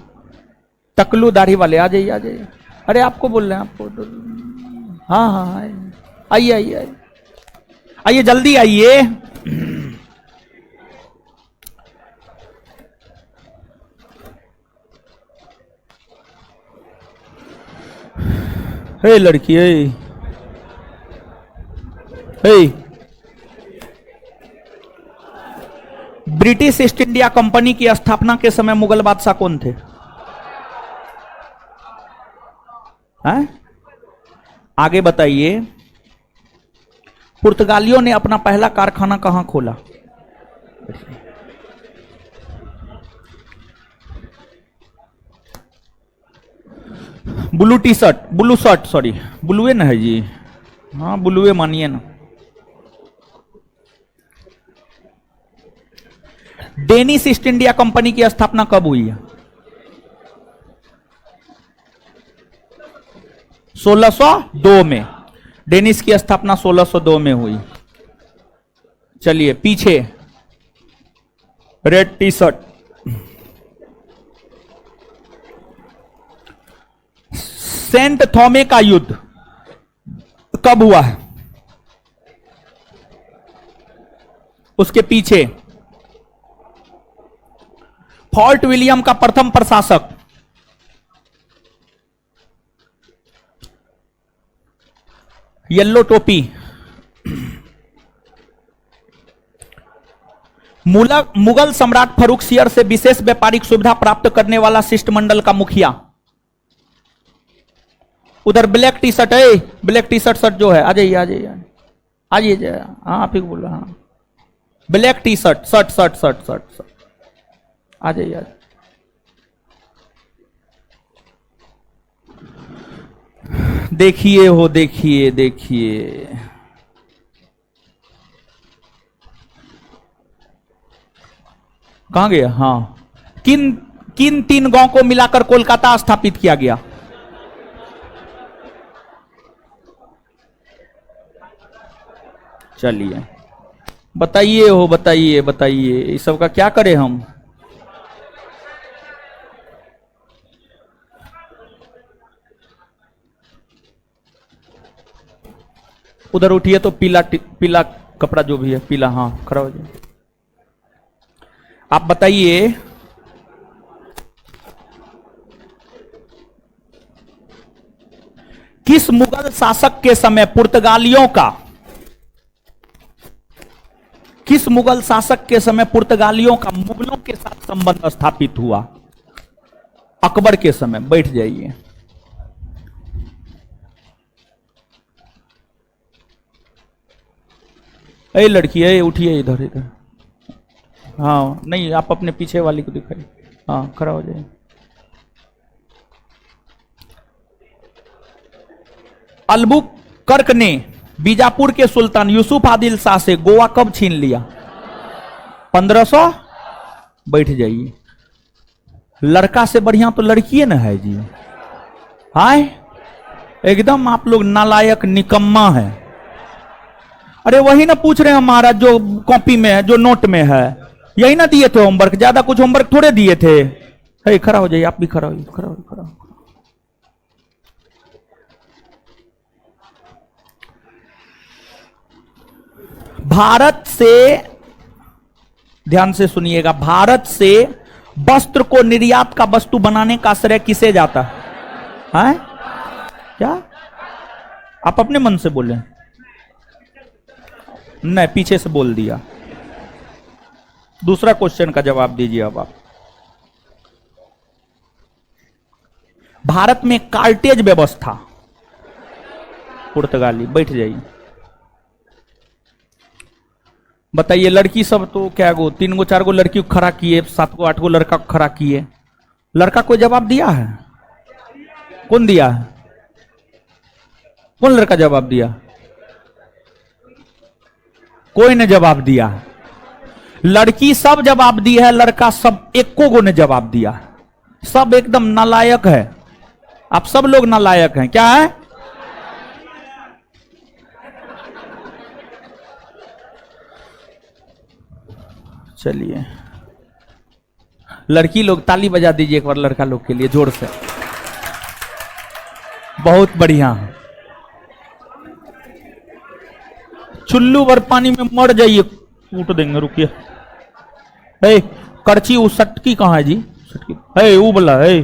S1: टकलू दाढ़ी वाले, आ जाइए आ जाइए। अरे आपको बोल रहे हैं, आपको। हाँ हाँ हाँ, आइए आइए आइए आइए, जल्दी आइए। हे लड़की, हे ब्रिटिश ईस्ट इंडिया कंपनी की स्थापना के समय मुगल बादशाह कौन थे? हैं? आगे बताइए। पुर्तगालियों ने अपना पहला कारखाना कहां खोला? ब्लू शर्ट सॉरी, ब्लूए ना है जी। हाँ ब्लूए मानिए ना। डेनिश ईस्ट इंडिया कंपनी की स्थापना कब हुई है? 1602 में। डेनिश की स्थापना 1602 में हुई। चलिए पीछे, रेड टी शर्ट। सेंट थॉमे का युद्ध कब हुआ है? उसके पीछे। फोर्ट विलियम का प्रथम प्रशासक? येलो टोपी। मुगल सम्राट फर्रुखसियर से विशेष व्यापारिक सुविधा प्राप्त करने वाला शिष्टमंडल का मुखिया? उधर ब्लैक टी शर्ट है, ब्लैक टी शर्ट जो है, आ जाइए आ जाइए आ जाइए। हाँ आप ही को बोल रहा। हाँ ब्लैक टी शर्ट, शर्ट आ जाइए। देखिए हो, देखिए देखिए, कहां गया? हाँ, किन किन 3 गांव को मिलाकर कोलकाता स्थापित किया गया? चलिए बताइए हो, बताइए बताइए, इस सब का क्या करें हम? उधर उठिए तो पीला कपड़ा जो भी है, पीला। हाँ खड़ा हो जाए। आप बताइए, किस मुगल शासक के समय पुर्तगालियों का, किस मुगल शासक के समय पुर्तगालियों का मुगलों के साथ संबंध स्थापित हुआ? अकबर के समय। बैठ जाइए। ए लड़की, ए उठिए, इधर इधर। हाँ नहीं, आप अपने पीछे वाली को दिखाइए। हाँ खड़ा हो जाइए। अल्बुकर्क ने बीजापुर के सुल्तान यूसुफ आदिल शाह से गोवा कब छीन लिया? 1500। बैठ जाइए। लड़का से बढ़िया तो लड़की ना है जी। हाय एकदम आप लोग नालायक निकम्मा है। अरे वही ना पूछ रहे हैं महाराज, जो कॉपी में है, जो नोट में है, यही ना दिए थे होमवर्क। ज्यादा कुछ होमवर्क थोड़े दिए थे। हे खड़ा हो जाइए, आप भी खड़ा हो, खड़ा हो, खड़ा हो। भारत से, ध्यान से सुनिएगा, भारत से वस्त्र को निर्यात का वस्तु बनाने का श्रेय किसे जाता है? क्या आप अपने मन से बोले? नहीं, पीछे से बोल दिया। दूसरा क्वेश्चन का जवाब दीजिए अब आप। भारत में कार्टेज व्यवस्था, पुर्तगाली। बैठ जाइए। बताइए, लड़की सब तो क्या गो, 3 गो 4 गो लड़की को खड़ा किए, 7 गो 8 गो लड़का को खड़ा किए, लड़का कोई जवाब दिया है? कौन दिया है? कौन लड़का जवाब दिया? कोई ने जवाब दिया। लड़की सब जवाब दी है, लड़का सब एको गो ने जवाब दिया। सब एकदम नालायक है। आप सब लोग नालायक हैं। क्या है? चलिए लड़की लोग ताली बजा दीजिए एक बार लड़का लोग के लिए जोर से। बहुत बढ़िया। चुल्लू भर पानी में मर जाइए, कूट देंगे। रुकिए, ए करची वो सटकी कहां है जी? सटकी है वो बोला है,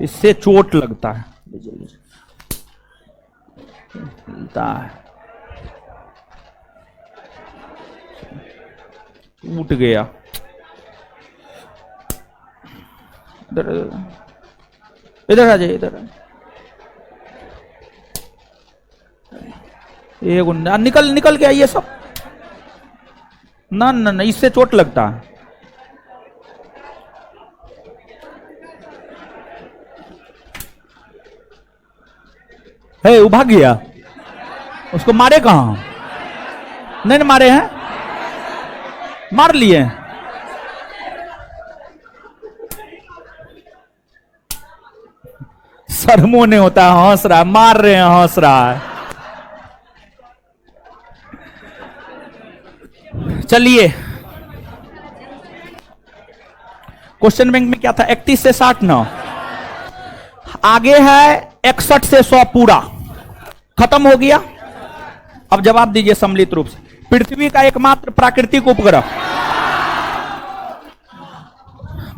S1: इससे चोट लगता है। उठ गया। इधर इधर आ जाइए, इधर ये गुंडा निकल निकल के आइए सब। ना ना ना, इससे चोट लगता है। है वो भाग गया। उसको मारे कहां? नहीं मारे हैं, मार लिए। शर्मों ने होता है, हंस रहा है, मार रहे हैं, हंस रहा है। चलिए क्वेश्चन बैंक में क्या था? 31 से 60 9, आगे है 61 से 100 पूरा खत्म हो गया। अब जवाब दीजिए सम्मिलित रूप से। पृथ्वी का एकमात्र प्राकृतिक उपग्रह,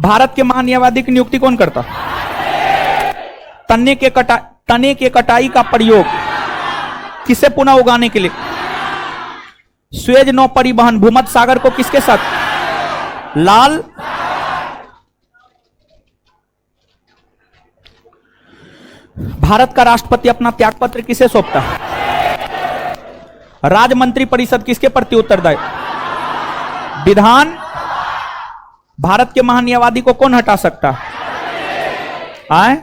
S1: भारत के महान्यायवादी की नियुक्ति कौन करता? तने के कटाई का प्रयोग किसे पुनः उगाने के लिए? स्वेज नौ परिवहन भूमध्य सागर को किसके साथ? लाल। भारत का राष्ट्रपति अपना त्यागपत्र किसे सौंपता? राज्य मंत्री परिषद किसके प्रति उत्तरदायी? विधान। भारत के महान्यायवादी को कौन हटा सकता है?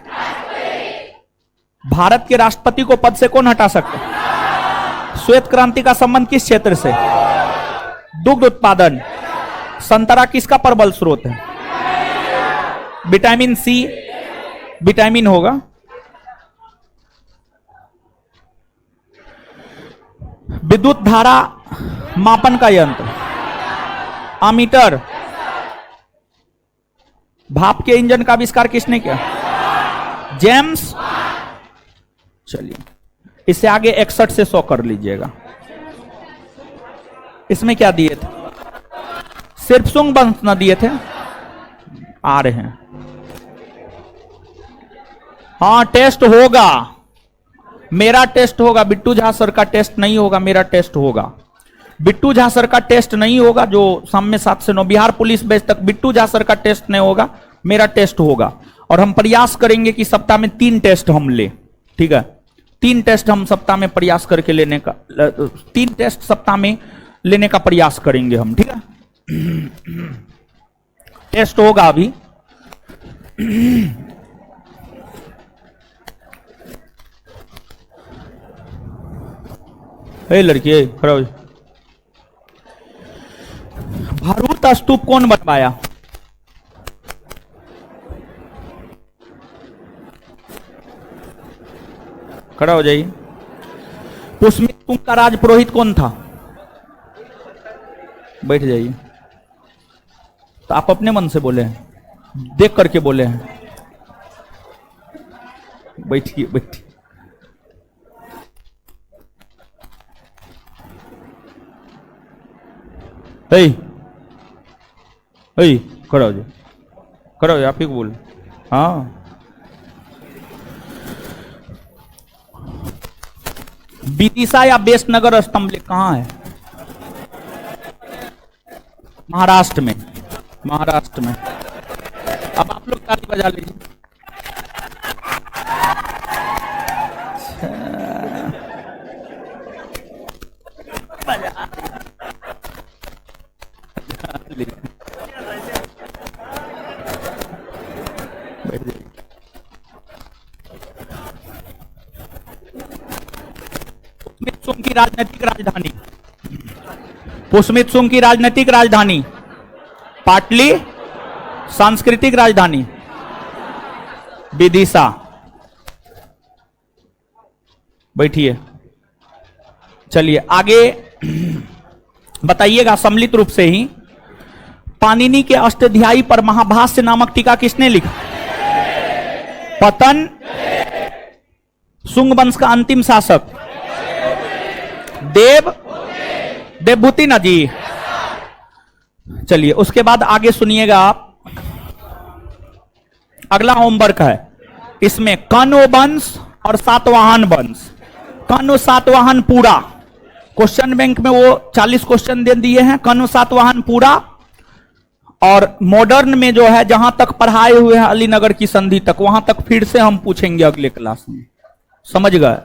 S1: भारत के राष्ट्रपति को पद से कौन हटा सकता है? श्वेत क्रांति का संबंध किस क्षेत्र से? दुग्ध उत्पादन। संतरा किसका प्रबल स्रोत है? विटामिन सी, विटामिन होगा। विद्युत धारा मापन का यंत्र, अमीटर। भाप के इंजन का आविष्कार किसने किया? जेम्स। चलिए इससे आगे 61 से 100 कर लीजिएगा। इसमें क्या दिए थे? सिर्फ सुंग वंश न दिए थे। आ रहे हैं। हाँ टेस्ट होगा, मेरा टेस्ट होगा। बिट्टू झा सर का टेस्ट नहीं होगा, मेरा टेस्ट होगा। बिट्टू झा सर का टेस्ट नहीं होगा जो शाम में 7 से 9 बिहार पुलिस बेस तक। बिट्टू झा सर का टेस्ट नहीं होगा, मेरा टेस्ट होगा। और हम प्रयास करेंगे कि सप्ताह में 3 टेस्ट हम ले। ठीक है, 3 टेस्ट हम सप्ताह में प्रयास करके लेने का, 3 टेस्ट सप्ताह में लेने का प्रयास करेंगे हम। ठीक है, टेस्ट होगा अभी। लड़की खड़ा हो। भरूच स्तूप कौन बनवाया? खड़ा हो जाइए। पुष्मित तुंग का राजपुरोहित कौन था? बैठ जाइए। तो आप अपने मन से बोले हैं, देख करके बोले हैं। बैठिए बैठिए। खड़ा हो जाए, खड़ा हो जाए। आप ही को बोल। हाँ विदिशा या बेसनगर स्तंभ कहां है? महाराष्ट्र में। महाराष्ट्र में। अब आप लोग ताली बजा लीजिए। बजा सुंग की राजनीतिक राजधानी, पुष्मित सुंग की राजनीतिक राजधानी, पाटली सांस्कृतिक राजधानी, विदिशा। बैठिए, चलिए आगे बताइएगा सम्मिलित रूप से ही। पाणिनि के अष्टाध्यायी पर महाभाष्य नामक टीका किसने लिखा? पतन सुंग वंश का अंतिम शासक देवभूति ना जी। चलिए उसके बाद आगे सुनिएगा आप, अगला होमवर्क है इसमें कण्व वंश और सातवाहन वंश। कण्व सातवाहन पूरा क्वेश्चन बैंक में वो 40 क्वेश्चन दे दिए हैं, कण्व सातवाहन पूरा। और मॉडर्न में जो है जहां तक पढ़ाए हुए हैं अलीनगर की संधि तक, वहां तक फिर से हम पूछेंगे अगले क्लास में, समझ गए?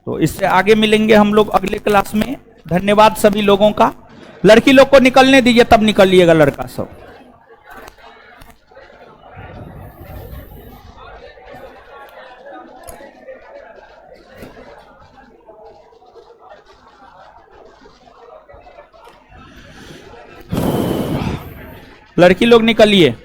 S1: तो इससे आगे मिलेंगे हम लोग अगले क्लास में। धन्यवाद सभी लोगों का। लड़की लोग को निकलने दीजिए, तब निकलिएगा लड़का सब। लड़की लोग निकलिए।